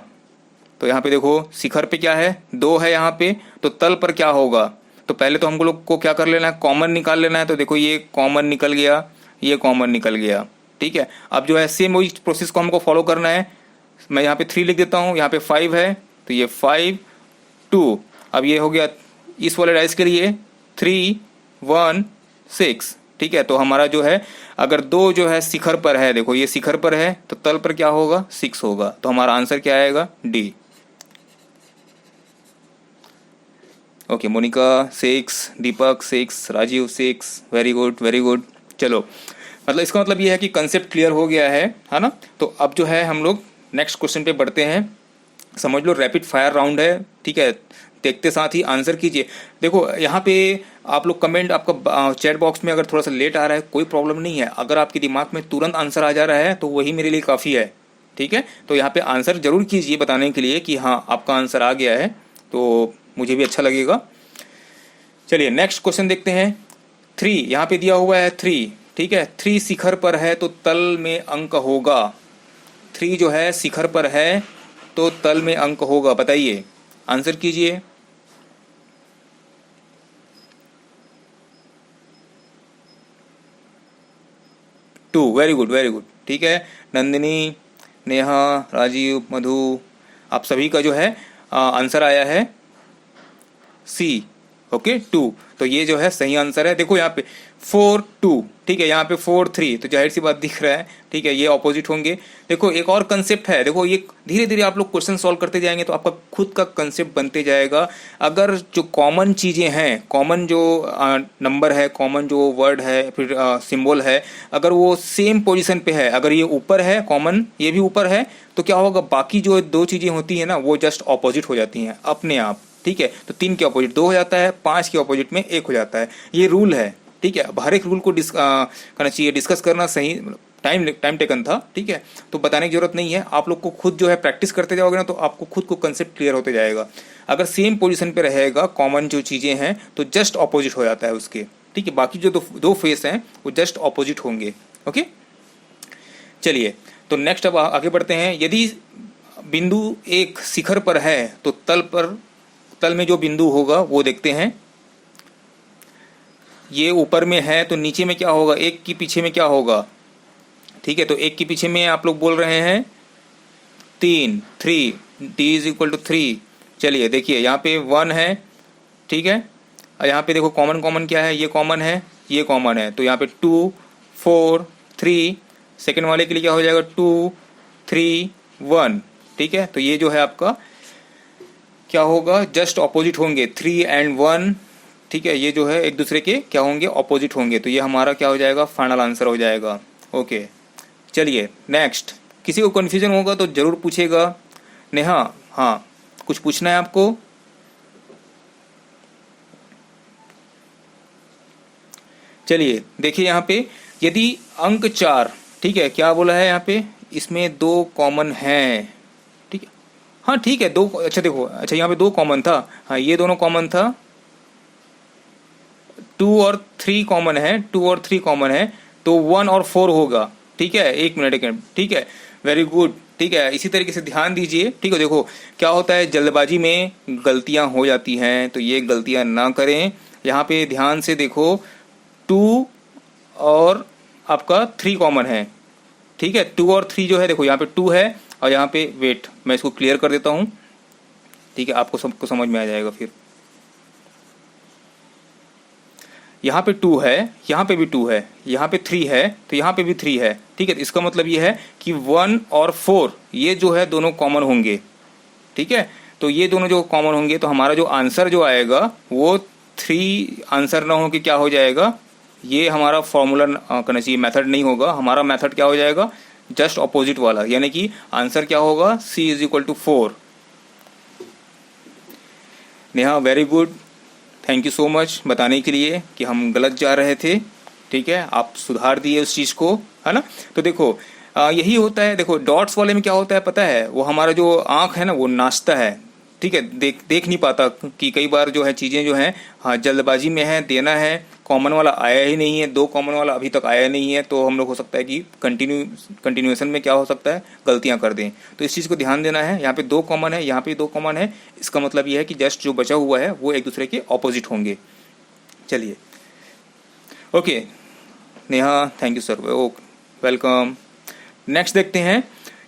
तो यहाँ पे देखो शिखर पे क्या है, 2 है यहाँ पे, तो तल पर क्या होगा? तो पहले तो हमको लोग को क्या कर लेना है, कॉमन निकाल लेना है। तो देखो ये कॉमन निकल गया, ये कॉमन निकल गया, ठीक है। अब जो है सेम वही प्रोसेस को हमको फॉलो करना है। मैं यहाँ पे 3 लिख देता हूँ, यहाँ पे 5 है, तो ये 5 2। अब ये हो गया इस वाले डाइस के लिए 3 1 6, ठीक है। तो हमारा जो है अगर 2 जो है शिखर पर है, देखो ये शिखर पर है, तो तल पर क्या होगा, 6 होगा। तो हमारा आंसर क्या आएगा, D. Okay, Monika 6, Deepak 6, Rajeev 6, very good very good. चलो, मतलब इसका मतलब ये है कि कंसेप्ट क्लियर हो गया है ना। तो अब जो है हम लोग नेक्स्ट क्वेश्चन पे बढ़ते हैं। समझ लो रैपिड फायर राउंड है, ठीक है। देखते साथ ही आंसर कीजिए। देखो यहाँ पे आप लोग कमेंट, आपका चैट बॉक्स में अगर थोड़ा सा लेट आ रहा है कोई प्रॉब्लम नहीं है। अगर आपके दिमाग में तुरंत आंसर आ जा रहा है तो वही मेरे लिए काफ़ी है, ठीक है। तो यहाँ पे आंसर जरूर कीजिए बताने के लिए कि हाँ आपका आंसर आ गया है, तो मुझे भी अच्छा लगेगा। चलिए नेक्स्ट क्वेश्चन देखते हैं। 3 यहाँ पे दिया हुआ है 3, ठीक है। 3 शिखर पर है तो तल में अंक होगा। 3 जो है शिखर पर है तो तल में अंक होगा, बताइए, आंसर कीजिए। Two, very good very good, ठीक है। नंदिनी, नेहा, राजीव, मधु, आप सभी का जो है आंसर आया है सी, ओके 2। तो ये जो है सही आंसर है। देखो यहाँ पे 4 2, ठीक है, यहाँ पे 4 3, तो जाहिर सी बात दिख रहा है, ठीक है, ये ऑपोजिट होंगे। देखो एक और कंसेप्ट है, देखो ये धीरे धीरे आप लोग क्वेश्चन सॉल्व करते जाएंगे तो आपका खुद का कंसेप्ट बनते जाएगा। अगर जो कॉमन चीज़ें हैं, कॉमन जो नंबर है, कॉमन जो वर्ड है, फिर सिंबल है, अगर वो सेम पोजिशन पे है, अगर ये ऊपर है कॉमन, ये भी ऊपर है, तो क्या होगा, बाकी जो 2 चीज़ें होती है ना वो जस्ट ऑपोजिट हो जाती हैं अपने आप, ठीक है। तो 3 के ऑपोजिट 2 हो जाता है, 5 के ऑपोजिट में 1 हो जाता है। ये रूल है, ठीक है। अब हर एक रूल को करना चाहिए, डिस्कस करना सही टाइम टेकन था, ठीक है। तो बताने की जरूरत नहीं है, आप लोग को खुद जो है प्रैक्टिस करते जाओगे ना तो आपको खुद को कंसेप्ट क्लियर होते जाएगा। अगर सेम पोजीशन पे रहेगा कॉमन जो चीज़ें हैं तो जस्ट ऑपोजिट हो जाता है उसके, ठीक है। बाकी जो दो फेस हैं वो जस्ट ऑपोजिट होंगे, ओके। चलिए तो नेक्स्ट अब आगे बढ़ते हैं। यदि बिंदु एक शिखर पर है तो तल में जो बिंदु होगा वो देखते हैं। ये ऊपर में है तो नीचे में क्या होगा, 1 के पीछे में क्या होगा, ठीक है। तो 1 के पीछे में आप लोग बोल रहे हैं 3 3, d इज इक्वल टू 3। चलिए देखिए यहाँ पे 1 है, ठीक है। और यहाँ पे देखो कॉमन क्या है, ये कॉमन है, ये कॉमन है, तो यहाँ पे 2 4 3। सेकेंड वाले के लिए क्या हो जाएगा, 2 3 1, ठीक है। तो ये जो है आपका क्या होगा, जस्ट ऑपोजिट होंगे, 3 एंड 1, ठीक है। ये जो है एक दूसरे के क्या होंगे, ऑपोजिट होंगे। तो ये हमारा क्या हो जाएगा, फाइनल आंसर हो जाएगा, ओके। चलिए नेक्स्ट, किसी को कन्फ्यूजन होगा तो जरूर पूछेगा। नेहा, हाँ कुछ पूछना है आपको? चलिए देखिए यहाँ पे यदि अंक 4, ठीक है, क्या बोला है यहाँ पे, इसमें 2 कॉमन हैं, ठीक है। हाँ ठीक है, 2, अच्छा देखो, अच्छा यहाँ पे 2 कॉमन था, हाँ ये दोनों कॉमन था, 2 और 3 कॉमन है, 2 और 3 कॉमन है, तो 1 और 4 होगा, ठीक है। 1 मिनट, ठीक है, वेरी गुड, ठीक है। इसी तरीके से ध्यान दीजिए, ठीक है। देखो क्या होता है, जल्दबाजी में गलतियां हो जाती हैं, तो ये गलतियां ना करें। यहाँ पे ध्यान से देखो, 2 और आपका 3 कॉमन है, ठीक है। 2 और 3 जो है, देखो यहाँ पे 2 है और यहाँ पे वेट, मैं इसको क्लियर कर देता हूँ, ठीक है, आपको सबको समझ में आ जाएगा। फिर यहाँ पे 2 है, यहाँ पे भी 2 है, यहाँ पे 3 है, तो यहाँ पे भी 3 है, ठीक है। इसका मतलब ये है कि 1 और 4 ये जो है दोनों कॉमन होंगे, ठीक है। तो ये दोनों जो कॉमन होंगे तो हमारा जो आंसर जो आएगा वो 3 आंसर ना हो कि क्या हो जाएगा, ये हमारा फॉर्मूला करना चाहिए, मेथड नहीं होगा। हमारा मेथड क्या हो जाएगा, जस्ट अपोजिट वाला, यानी कि आंसर क्या होगा, C is equal to 4। Neha very good, thank you so much बताने के लिए कि हम गलत जा रहे थे, ठीक है। आप सुधार दिए उस चीज़ को, है ना। तो देखो यही होता है। देखो डॉट्स वाले में क्या होता है पता है, वो हमारा जो आँख है ना वो नाचता है, ठीक है, देख नहीं पाता कि कई बार जो है चीज़ें जो हैं हाँ जल्दबाजी में है, देना है, कॉमन वाला आया ही नहीं है, 2 कॉमन वाला अभी तक आया नहीं है, तो हम लोग हो सकता है कि कंटिन्यूएशन में क्या हो सकता है, गलतियां कर दें। तो इस चीज़ को ध्यान देना है। यहाँ पे 2 कॉमन है, यहाँ पे 2 कॉमन है, इसका मतलब ये है कि जस्ट जो बचा हुआ है वो एक दूसरे के ऑपोजिट होंगे। चलिए, okay Neha, thank you sir, okay welcome. Next देखते हैं,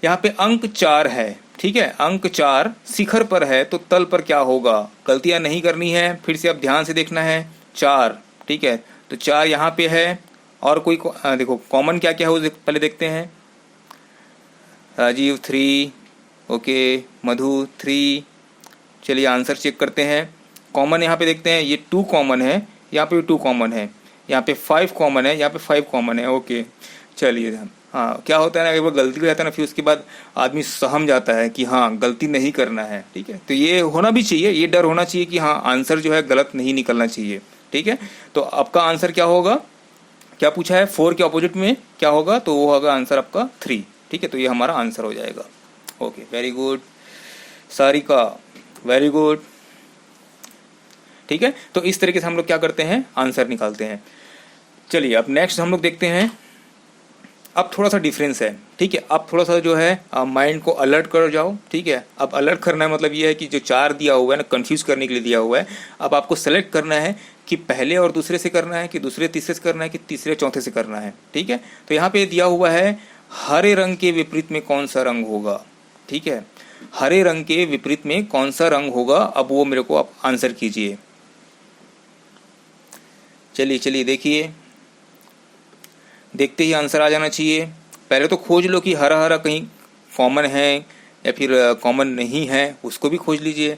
यहाँ पे अंक 4 है, ठीक है, अंक 4 शिखर पर है तो तल पर क्या होगा। गलतियां नहीं करनी है, फिर से अब ध्यान से देखना है। 4, ठीक है, तो 4 यहाँ पे है, और कोई देखो कॉमन क्या क्या है वो पहले देखते हैं। राजीव 3, ओके, मधु 3। चलिए आंसर चेक करते हैं। कॉमन यहाँ पे देखते हैं, ये 2 कॉमन है, यहाँ पे भी 2 कॉमन है, यहाँ पे 5 कॉमन है, यहाँ पे 5 कॉमन है, ओके। चलिए हाँ, क्या होता है ना, एक बार गलती हो जाता है ना, फिर उसके बाद आदमी सहम जाता है कि हाँ गलती नहीं करना है, ठीक है। तो ये होना भी चाहिए, ये डर होना चाहिए कि हाँ आंसर जो है गलत नहीं निकलना चाहिए, ठीक है। तो आपका आंसर क्या होगा, क्या पूछा है, 4 के ऑपोजिट में क्या होगा, तो वो होगा आंसर आपका 3, ठीक है। तो ये हमारा आंसर हो जाएगा। Okay, very good Sarika, very good, ठीक है। तो इस तरीके से हम लोग क्या करते हैं, आंसर निकालते हैं। चलिए अब नेक्स्ट हम लोग देखते हैं। अब थोड़ा सा डिफरेंस है, ठीक है। अब थोड़ा सा जो है माइंड को अलर्ट कर जाओ, ठीक है। अब अलर्ट करना है मतलब ये है कि जो 4 दिया हुआ है ना, कंफ्यूज करने के लिए दिया हुआ है। अब आपको सेलेक्ट करना है कि पहले और दूसरे से करना है, कि दूसरे तीसरे से करना है, कि तीसरे चौथे से करना है, ठीक है। तो यहाँ पे दिया हुआ है हरे रंग के विपरीत में कौन सा रंग होगा, ठीक है। हरे रंग के विपरीत में कौन सा रंग होगा, अब वो मेरे को आप आंसर कीजिए। चलिए चलिए देखिए, देखते ही आंसर आ जाना चाहिए। पहले तो खोज लो कि हरा हरा कहीं कॉमन है या फिर कॉमन नहीं है, उसको भी खोज लीजिए।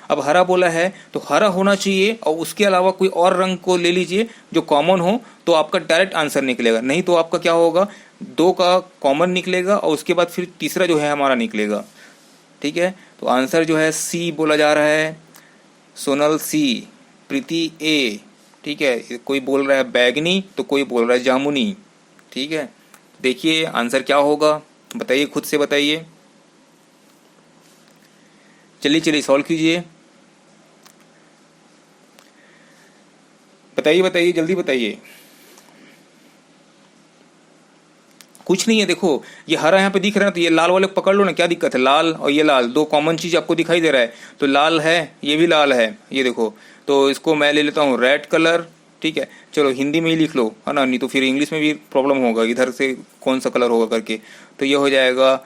अब हरा बोला है तो हरा होना चाहिए, और उसके अलावा कोई और रंग को ले लीजिए जो कॉमन हो, तो आपका डायरेक्ट आंसर निकलेगा। नहीं तो आपका क्या होगा, 2 का कॉमन निकलेगा और उसके बाद फिर तीसरा जो है हमारा निकलेगा, ठीक है। तो आंसर जो है सी बोला जा रहा है, सोनल सी, प्रीति ए, ठीक है। कोई बोल रहा है बैगनी तो कोई बोल रहा है जामुनी, ठीक है। देखिए आंसर क्या होगा, बताइए, खुद से बताइए। चलिए चलिए सॉल्व कीजिए, बताइए बताइए, जल्दी बताइए। कुछ नहीं है, देखो ये हरा यहाँ पे दिख रहा है ना, तो ये लाल वाले पकड़ लो ना, क्या दिक्कत है। लाल और ये लाल 2 कॉमन चीज आपको दिखाई दे रहा है, तो लाल है, ये भी लाल है, ये देखो। तो इसको मैं ले लेता हूँ रेड कलर, ठीक है। चलो हिंदी में ही लिख लो, है ना, नहीं तो फिर इंग्लिश में भी प्रॉब्लम होगा, इधर से कौन सा कलर होगा करके। तो ये हो जाएगा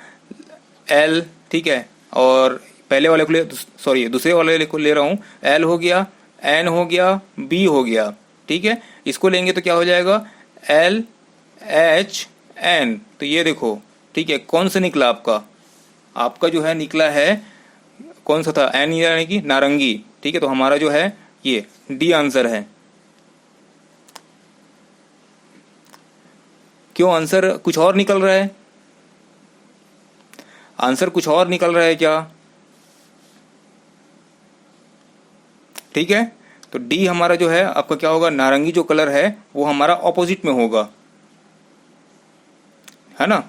एल, ठीक है। और पहले वाले को सॉरी दूसरे वाले को ले रहा हूँ, एल हो गया, एन हो गया, बी हो गया, ठीक है। इसको लेंगे तो क्या हो जाएगा, एल एच एन। तो ये देखो, ठीक है, कौन सा निकला आपका, आपका जो है निकला है कौन सा था, एन यानी कि नारंगी, ठीक है। तो हमारा जो है ये डी आंसर है। क्यों, आंसर कुछ और निकल रहा है, आंसर कुछ और निकल रहा है क्या, ठीक है। तो डी हमारा जो है आपका क्या होगा, नारंगी जो कलर है वो हमारा ऑपोजिट में होगा, है ना,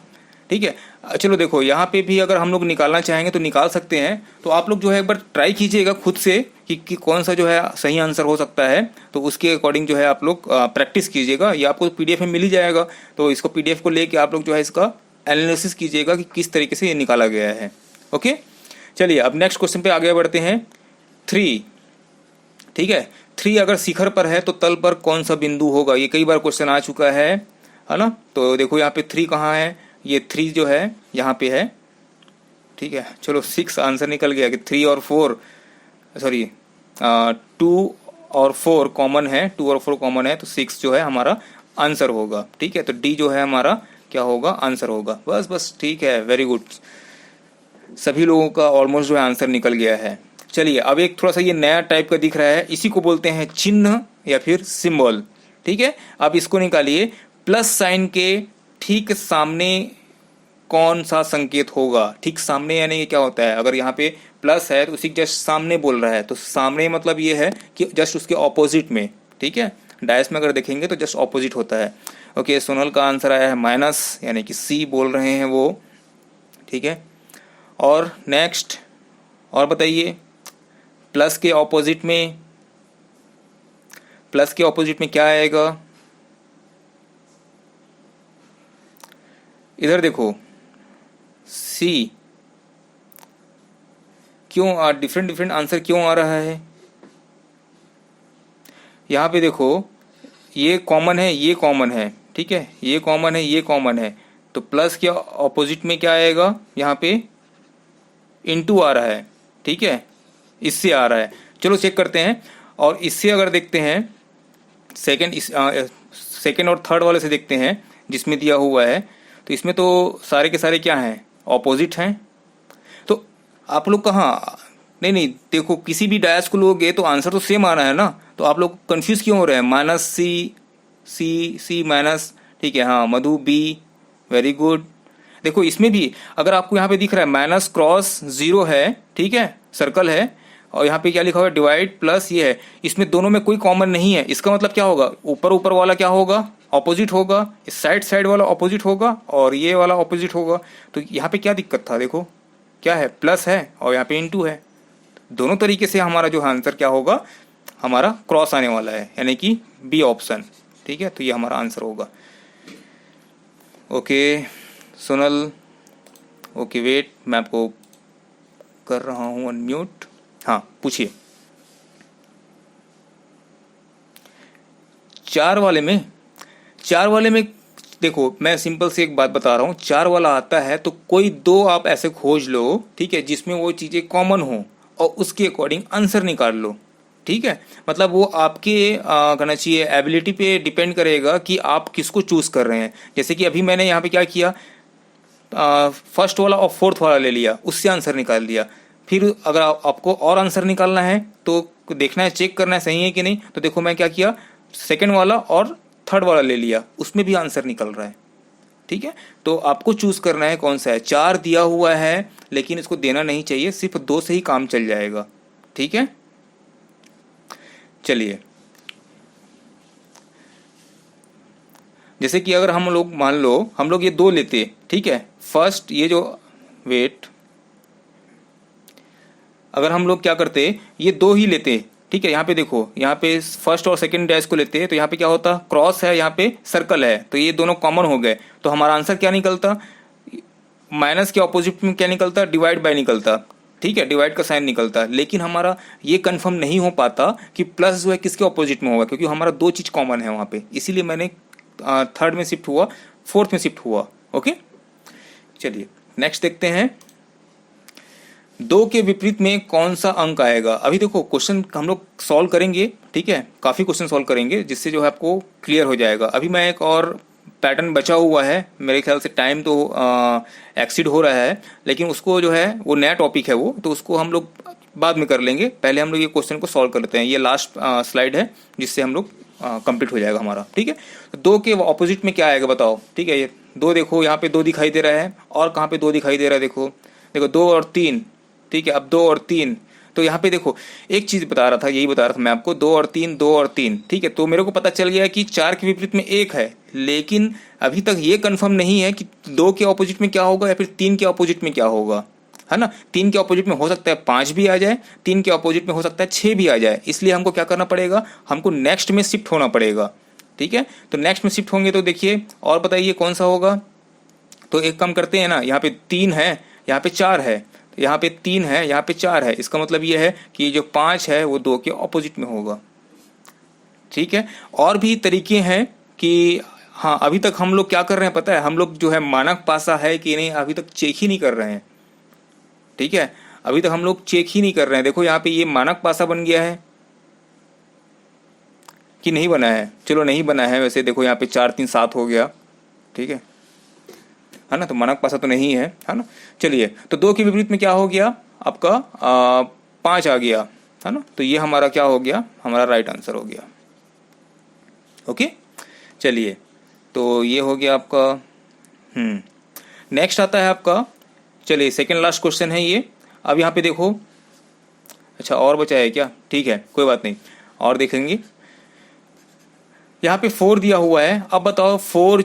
ठीक है। चलो देखो यहाँ पे भी अगर हम लोग निकालना चाहेंगे तो निकाल सकते हैं। तो आप लोग जो है एक बार ट्राई कीजिएगा खुद से कि कौन सा जो है सही आंसर हो सकता है। तो उसके अकॉर्डिंग जो है आप लोग प्रैक्टिस कीजिएगा, ये आपको पीडीएफ में मिल ही जाएगा। तो इसको पीडीएफ को लेके आप लोग जो है इसका एनालिसिस कीजिएगा कि किस तरीके से ये निकाला गया है। ओके, चलिए अब नेक्स्ट क्वेश्चन पे आगे बढ़ते हैं। 3, ठीक है, 3 अगर शिखर पर है तो तल पर कौन सा बिंदु होगा, ये कई बार क्वेश्चन आ चुका है ना। तो देखो यहाँ पे 3 कहाँ है, ये 3 जो है यहाँ पे है, ठीक है। चलो 6 आंसर निकल गया कि 3 और 4 सॉरी 2 और 4 कॉमन है, 2 और 4 कॉमन है, तो 6 जो है हमारा आंसर होगा, ठीक है। तो डी जो है हमारा क्या होगा, आंसर होगा। बस बस ठीक है, वेरी गुड, सभी लोगों का ऑलमोस्ट जो है आंसर निकल गया है। चलिए अब एक थोड़ा सा ये नया टाइप का दिख रहा है, इसी को बोलते हैं चिन्ह या फिर सिंबल, ठीक है। अब इसको निकालिए, प्लस साइन के ठीक सामने कौन सा संकेत होगा। ठीक सामने यानी ये क्या होता है, अगर यहाँ पे प्लस है तो उसी जस्ट सामने बोल रहा है, तो सामने मतलब ये है कि जस्ट उसके ऑपोजिट में, ठीक है। डायस में अगर देखेंगे तो जस्ट ऑपोजिट होता है। ओके, सोनल का आंसर आया है माइनस, यानी कि सी बोल रहे हैं वो, ठीक है। और नेक्स्ट और बताइए, प्लस के ऑपोजिट में, प्लस के ऑपोजिट में क्या आएगा? इधर देखो सी, क्यों डिफरेंट डिफरेंट आंसर क्यों आ रहा है? यहाँ पे देखो ये कॉमन है, ये कॉमन है, ठीक है, ये कॉमन है, ये कॉमन है, तो प्लस के ऑपोजिट में क्या आएगा? यहाँ पे इनटू आ रहा है, ठीक है, इससे आ रहा है। चलो चेक करते हैं। और इससे अगर देखते हैं सेकेंड और थर्ड वाले से देखते हैं जिसमें दिया हुआ है, तो इसमें तो सारे के सारे क्या हैं? ऑपोजिट हैं। तो आप लोग कहाँ, नहीं नहीं देखो, किसी भी डायस को लोगे तो आंसर तो सेम आ रहा है ना, तो आप लोग कंफ्यूज क्यों हो रहे हैं? माइनस सी, सी सी माइनस, ठीक है, हाँ मधु बी, वेरी गुड। देखो इसमें भी अगर आपको यहाँ पे दिख रहा है माइनस क्रॉस जीरो है, ठीक है, सर्कल है, और यहाँ पे क्या लिखा हुआ है? डिवाइड प्लस ये है, इसमें दोनों में कोई कॉमन नहीं है। इसका मतलब क्या होगा? ऊपर ऊपर वाला क्या होगा? ऑपोजिट होगा, साइड साइड वाला ऑपोजिट होगा, और ये वाला ऑपोजिट होगा। तो यहाँ पे क्या दिक्कत था? देखो क्या है? प्लस है और यहाँ पे इनटू है। दोनों तरीके से हमारा जो आंसर क्या होगा? हमारा क्रॉस आने वाला है, यानी कि बी ऑप्शन, ठीक है। तो ये हमारा आंसर होगा। ओके सोनल, ओके वेट, मैं आपको कर रहा हूँ अनम्यूट। हाँ पूछिए। चार वाले में देखो मैं सिंपल से एक बात बता रहा हूँ, चार वाला आता है तो कोई दो आप ऐसे खोज लो, ठीक है, जिसमें वो चीज़ें कॉमन हो और उसके अकॉर्डिंग आंसर निकाल लो, ठीक है। मतलब वो आपके कहना चाहिए एबिलिटी पे डिपेंड करेगा कि आप किसको चूज कर रहे हैं। जैसे कि अभी मैंने यहाँ पे क्या किया, फर्स्ट वाला और फोर्थ वाला ले लिया, उससे आंसर निकाल दिया। फिर अगर आपको और आंसर निकालना है तो देखना है, चेक करना है सही है कि नहीं। तो देखो मैं क्या किया, सेकेंड वाला और थर्ड वाला ले लिया, उसमें भी आंसर निकल रहा है, ठीक है। तो आपको चूज करना है कौन सा है। चार दिया हुआ है लेकिन इसको देना नहीं चाहिए, सिर्फ दो से ही काम चल जाएगा, ठीक है। चलिए, जैसे कि अगर हम लोग मान लो हम लोग ये दो लेते, ठीक है, फर्स्ट ये जो वेट, अगर हम लोग क्या करते, ये दो ही लेते, ठीक है। यहाँ पे देखो, यहाँ पे फर्स्ट और सेकंड डैश को लेते तो यहाँ पे क्या होता? क्रॉस है, यहाँ पे सर्कल है, तो ये दोनों कॉमन हो गए, तो हमारा आंसर क्या निकलता? माइनस के ऑपोजिट में क्या निकलता? डिवाइड बाय निकलता, ठीक है, डिवाइड का साइन निकलता। लेकिन हमारा ये कंफर्म नहीं हो पाता कि प्लस जो है किसके ऑपोजिट में होगा, क्योंकि हमारा दो चीज कॉमन है वहाँ पे, इसीलिए मैंने थर्ड में शिफ्ट हुआ, फोर्थ में शिफ्ट हुआ। ओके चलिए नेक्स्ट देखते हैं, दो के विपरीत में कौन सा अंक आएगा। अभी देखो क्वेश्चन हम लोग सॉल्व करेंगे, ठीक है, काफ़ी क्वेश्चन सॉल्व करेंगे जिससे जो है आपको क्लियर हो जाएगा। अभी मैं एक और पैटर्न बचा हुआ है, मेरे ख्याल से टाइम तो एक्सीड हो रहा है, लेकिन उसको जो है वो नया टॉपिक है वो, तो उसको हम लोग बाद में कर लेंगे। पहले हम लोग ये क्वेश्चन को सॉल्व कर लेते हैं। ये लास्ट स्लाइड है जिससे हम लोग कंप्लीट हो जाएगा हमारा, ठीक है। तो दो के ऑपोजिट में क्या आएगा बताओ, ठीक है। ये दो देखो, यहाँ पे दो दिखाई दे रहा है, और कहाँ पे दो दिखाई दे रहा है, देखो देखो दो और तीन, ठीक है। अब दो और तीन, तो यहाँ पे देखो एक चीज बता रहा था, यही बता रहा था मैं आपको, दो और तीन, दो और तीन, ठीक है। तो मेरे को पता चल गया कि चार के विपरीत में एक है, लेकिन अभी तक ये कंफर्म नहीं है कि दो के ऑपोजिट में क्या होगा या फिर तीन के ऑपोजिट में क्या होगा, है ना। तीन के ऑपोजिट में हो सकता है पांच भी आ जाए, तीन के ऑपोजिट में हो सकता है छह भी आ जाए। इसलिए हमको क्या करना पड़ेगा, हमको नेक्स्ट में शिफ्ट होना पड़ेगा, ठीक है। तो नेक्स्ट में शिफ्ट होंगे तो देखिए, और बताइए कौन सा होगा। तो एक काम करते हैं ना, यहाँ पे तीन है, यहाँ पे चार है, यहाँ पे तीन है, यहाँ पे चार है, इसका मतलब ये है कि जो पांच है वो दो के ऑपोजिट में होगा, ठीक है। और भी तरीके हैं कि हाँ, अभी तक हम लोग क्या कर रहे हैं पता है, हम लोग जो है मानक पासा है कि नहीं अभी तक चेक ही नहीं कर रहे हैं, ठीक है। अभी तक हम लोग चेक ही नहीं कर रहे हैं। देखो यहाँ पे ये मानक पासा बन गया है कि नहीं बना है, चलो नहीं बना है वैसे, देखो यहाँ पे 4 3 7 हो गया, ठीक है ना। तो मानक पासा तो नहीं है, है ना। चलिए, तो दो के विपरीत में क्या हो गया आपका, 5 आ गया, है ना। तो ये हमारा क्या हो गया, हमारा राइट आंसर हो गया। ओके चलिए, तो ये हो गया आपका। नेक्स्ट आता है आपका, चलिए सेकंड लास्ट क्वेश्चन है ये। अब यहाँ पे देखो, अच्छा और बचा है क्या, ठीक है कोई बात नहीं, और देखेंगे। यहाँ पे 4 दिया हुआ है, अब बताओ 4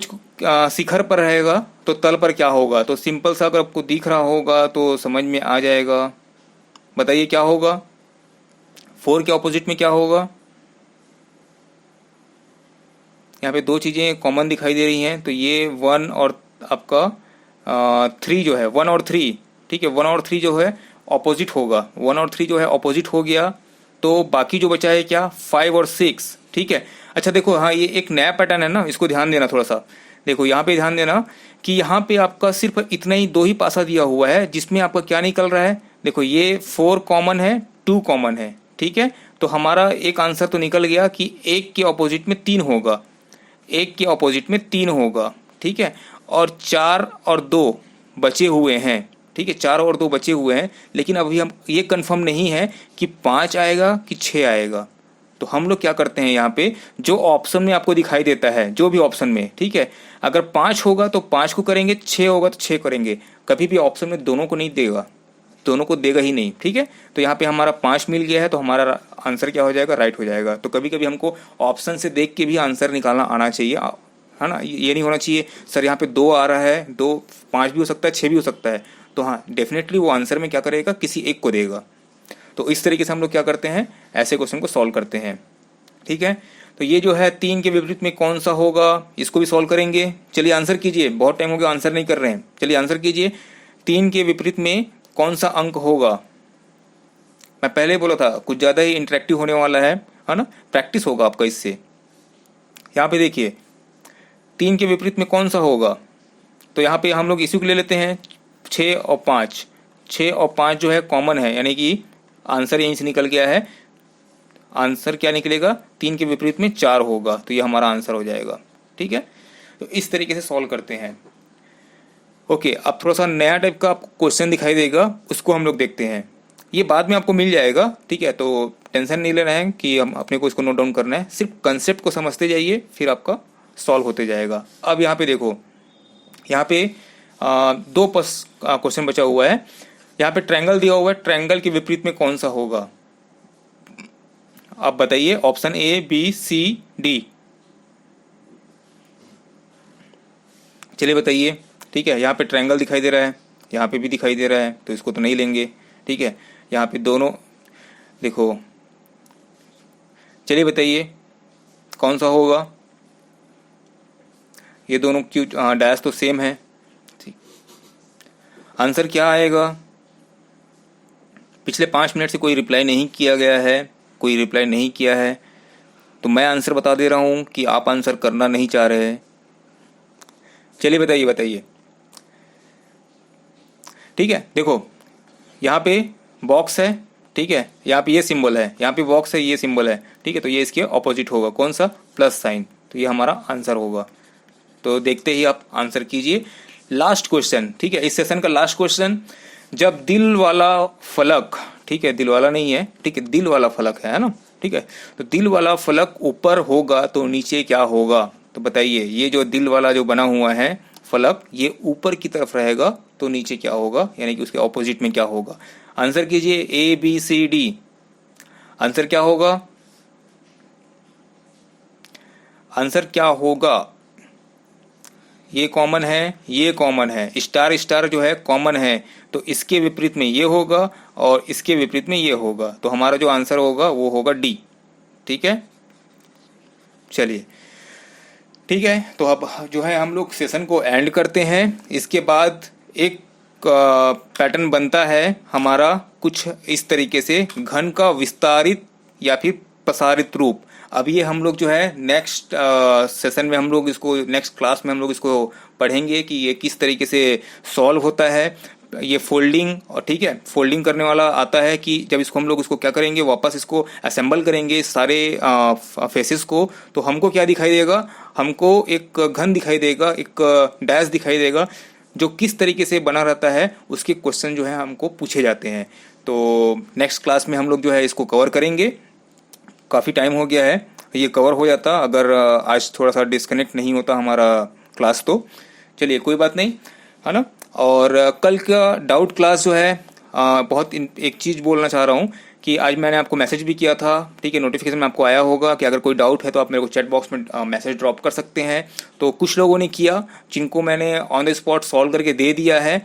शिखर पर रहेगा तो तल पर क्या होगा। तो सिंपल सा, अगर आपको दिख रहा होगा तो समझ में आ जाएगा। बताइए क्या होगा। 4 के ऑपोजिट में क्या होगा? यहाँ पे दो चीज़ें कॉमन दिखाई दे रही हैं, तो ये 1 और आपका 3 जो है 1 और 3, ठीक है, 1 और 3 जो है ऑपोजिट होगा, 1 और 3 जो है ऑपोजिट हो गया, तो बाकी जो बचा है क्या? 5 और 6, ठीक है। अच्छा देखो, हाँ ये एक नया पैटर्न है ना, इसको ध्यान देना थोड़ा सा। देखो यहाँ पे ध्यान देना कि यहाँ पे आपका सिर्फ इतना ही 2 ही पासा दिया हुआ है, जिसमें आपका क्या निकल रहा है? देखो ये 4 कॉमन है, 2 कॉमन है, ठीक है। तो हमारा एक आंसर तो निकल गया कि 1 के ऑपोजिट में 3 होगा, 1 के ऑपोजिट में 3 होगा, ठीक है। और 4 और 2 बचे हुए हैं, ठीक है, 4 और 2 बचे हुए हैं, लेकिन अभी हम ये कंफर्म नहीं है कि 5 आएगा कि 6 आएगा। तो हम लोग क्या करते हैं, यहाँ पे जो ऑप्शन में आपको दिखाई देता है, जो भी ऑप्शन में, ठीक है, अगर 5 होगा तो 5 को करेंगे, 6 होगा तो 6 करेंगे। कभी भी ऑप्शन में दोनों को नहीं देगा, दोनों को देगा ही नहीं, ठीक है। तो यहाँ पे हमारा 5 मिल गया है, तो हमारा आंसर क्या हो जाएगा? राइट हो जाएगा। तो कभी कभी हमको ऑप्शन से देख के भी आंसर निकालना आना चाहिए, है ना। ये नहीं होना चाहिए सर यहाँ पे 2 आ रहा है, 2 5 भी हो सकता है, 6 भी हो सकता है, तो हाँ डेफिनेटली वो आंसर में क्या करेगा? किसी एक को देगा। तो इस तरीके से हम लोग क्या करते हैं, ऐसे क्वेश्चन को सॉल्व करते हैं, ठीक है। तो ये जो है 3 के विपरीत में कौन सा होगा, इसको भी सॉल्व करेंगे। चलिए आंसर कीजिए, बहुत टाइम हो गया आंसर नहीं कर रहे हैं, चलिए आंसर कीजिए। 3 के विपरीत में कौन सा अंक होगा? मैं पहले ही बोला था कुछ ज़्यादा ही इंटरेक्टिव होने वाला है ना, प्रैक्टिस होगा आपका इससे। यहाँ पे देखिए 3 के विपरीत में कौन सा होगा, तो यहाँ पे हम लोग इसी को ले लेते हैं, 6 और 5, 6 और 5 जो है कॉमन है, यानी कि आंसर यहीं से निकल गया है। आंसर क्या निकलेगा? 3 के विपरीत में 4 होगा, तो ये हमारा आंसर हो जाएगा, ठीक है। तो इस तरीके से सॉल्व करते हैं। ओके, अब थोड़ा सा नया टाइप का आपको क्वेश्चन दिखाई देगा, उसको हम लोग देखते हैं। ये बाद में आपको मिल जाएगा, ठीक है, तो टेंशन नहीं लेना है कि हम अपने को इसको नोट डाउन करना है, सिर्फ कंसेप्ट को समझते जाइए, फिर आपका सॉल्व होते जाएगा। अब यहाँ पे देखो, यहाँ पे 2 क्वेश्चन बचा हुआ है। यहाँ पे ट्रायंगल दिया हुआ है, ट्रायंगल के विपरीत में कौन सा होगा? आप बताइए, option A, B, C, D, चलिए बताइए, ठीक है। यहाँ पे ट्रायंगल दिखाई दे रहा है, यहाँ पे भी दिखाई दे रहा है, तो इसको तो नहीं लेंगे, ठीक है। यहाँ पे दोनों देखो, चलिए बताइए कौन सा होगा? ये दोनों क्यों डैश तो सेम है, ठीक। आंसर क्या आएगा? पिछले 5 मिनट से कोई रिप्लाई नहीं किया गया है, कोई रिप्लाई नहीं किया है, तो मैं आंसर बता दे रहा हूं कि आप आंसर करना नहीं चाह रहे हैं। चलिए बताइए बताइए, ठीक है। देखो यहाँ पे बॉक्स है, ठीक है, यहाँ पे ये सिंबल है, यहाँ पे बॉक्स है, ये सिंबल है, ठीक है, तो ये इसके ऑपोजिट होगा, कौन सा? प्लस साइन, तो ये हमारा आंसर होगा। तो देखते ही आप आंसर कीजिए। लास्ट क्वेश्चन, ठीक है, इस सेशन का लास्ट क्वेश्चन। जब दिल वाला फलक, ठीक है, दिल वाला नहीं है, ठीक है, दिल वाला फलक है ना, ठीक है, तो दिल वाला फलक ऊपर होगा तो नीचे क्या होगा? तो बताइए, ये जो दिल वाला जो बना हुआ है फलक, ये ऊपर की तरफ रहेगा तो नीचे क्या होगा, यानी कि उसके ऑपोजिट में क्या होगा? आंसर कीजिए, ए, बी, सी, डी, आंसर क्या होगा? आंसर क्या होगा? ये कॉमन है, ये कॉमन है, स्टार स्टार जो है कॉमन है, तो इसके विपरीत में ये होगा और इसके विपरीत में ये होगा, तो हमारा जो आंसर होगा वो होगा डी, ठीक है। चलिए ठीक है, तो अब जो है हम लोग सेशन को एंड करते हैं। इसके बाद एक पैटर्न बनता है हमारा कुछ इस तरीके से, घन का विस्तारित या फिर प्रसारित रूप। अब ये हम लोग जो है नेक्स्ट सेशन में हम लोग इसको, नेक्स्ट क्लास में हम लोग इसको पढ़ेंगे कि ये किस तरीके से सॉल्व होता है। ये फोल्डिंग, और ठीक है, फोल्डिंग करने वाला आता है कि जब इसको हम लोग इसको क्या करेंगे, वापस इसको असेंबल करेंगे सारे फेसेस को, तो हमको क्या दिखाई देगा? हमको एक घन दिखाई देगा, एक डैश दिखाई देगा, जो किस तरीके से बना रहता है उसके क्वेश्चन जो है हमको पूछे जाते हैं। तो नेक्स्ट क्लास में हम लोग जो है इसको कवर करेंगे। काफ़ी टाइम हो गया है, ये कवर हो जाता अगर आज थोड़ा सा डिस्कनेक्ट नहीं होता हमारा क्लास, तो चलिए कोई बात नहीं, है ना। और कल का डाउट क्लास जो है बहुत एक चीज़ बोलना चाह रहा हूँ कि आज मैंने आपको मैसेज भी किया था, ठीक है, नोटिफिकेशन में आपको आया होगा कि अगर कोई डाउट है तो आप मेरे को चैट बॉक्स में मैसेज ड्रॉप कर सकते हैं। तो कुछ लोगों ने किया, जिनको मैंने ऑन द स्पॉट सॉल्व करके दे दिया है।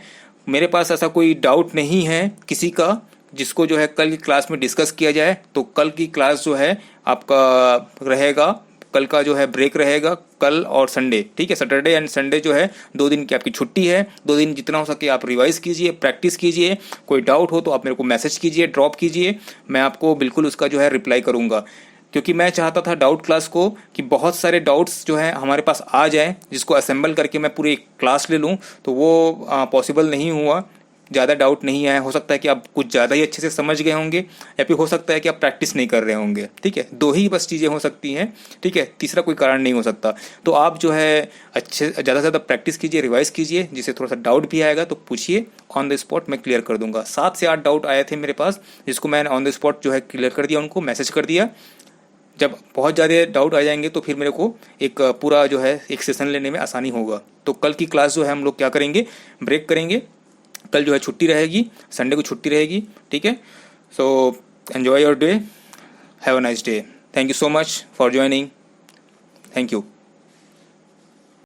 मेरे पास ऐसा कोई डाउट नहीं है किसी का, जिसको जो है कल की क्लास में डिस्कस किया जाए। तो कल की क्लास जो है आपका रहेगा, कल का जो है ब्रेक रहेगा कल और संडे, ठीक है। सैटरडे एंड संडे जो है 2 दिन की आपकी छुट्टी है। 2 दिन जितना हो सके आप रिवाइज कीजिए, प्रैक्टिस कीजिए। कोई डाउट हो तो आप मेरे को मैसेज कीजिए, ड्रॉप कीजिए, मैं आपको बिल्कुल उसका जो है रिप्लाई करूँगा। क्योंकि मैं चाहता था डाउट क्लास को कि बहुत सारे डाउट्स जो है हमारे पास आ जाए, जिसको असेंबल करके मैं पूरी क्लास ले लूँ, तो वो पॉसिबल नहीं हुआ। ज़्यादा डाउट नहीं आया। हो सकता है कि आप कुछ ज़्यादा ही अच्छे से समझ गए होंगे, या फिर हो सकता है कि आप प्रैक्टिस नहीं कर रहे होंगे, ठीक है। 2 ही बस चीज़ें हो सकती हैं, ठीक है, तीसरा कोई कारण नहीं हो सकता। तो आप जो है अच्छे ज़्यादा से ज़्यादा प्रैक्टिस कीजिए, रिवाइज कीजिए, जिससे थोड़ा सा डाउट भी आएगा तो पूछिए, ऑन द स्पॉट मैं क्लियर कर दूंगा। 7 से 8 डाउट आए थे मेरे पास, जिसको मैंने ऑन द स्पॉट जो है क्लियर कर दिया, उनको मैसेज कर दिया। जब बहुत ज़्यादा डाउट आ जाएंगे तो फिर मेरे को एक पूरा जो है एक सेशन लेने में आसानी होगा। तो कल की क्लास जो है हम लोग क्या करेंगे, ब्रेक करेंगे। कल जो है छुट्टी रहेगी, संडे को छुट्टी रहेगी, ठीक है। So enjoy your day, have a nice day. Thank you so much for joining. Thank you.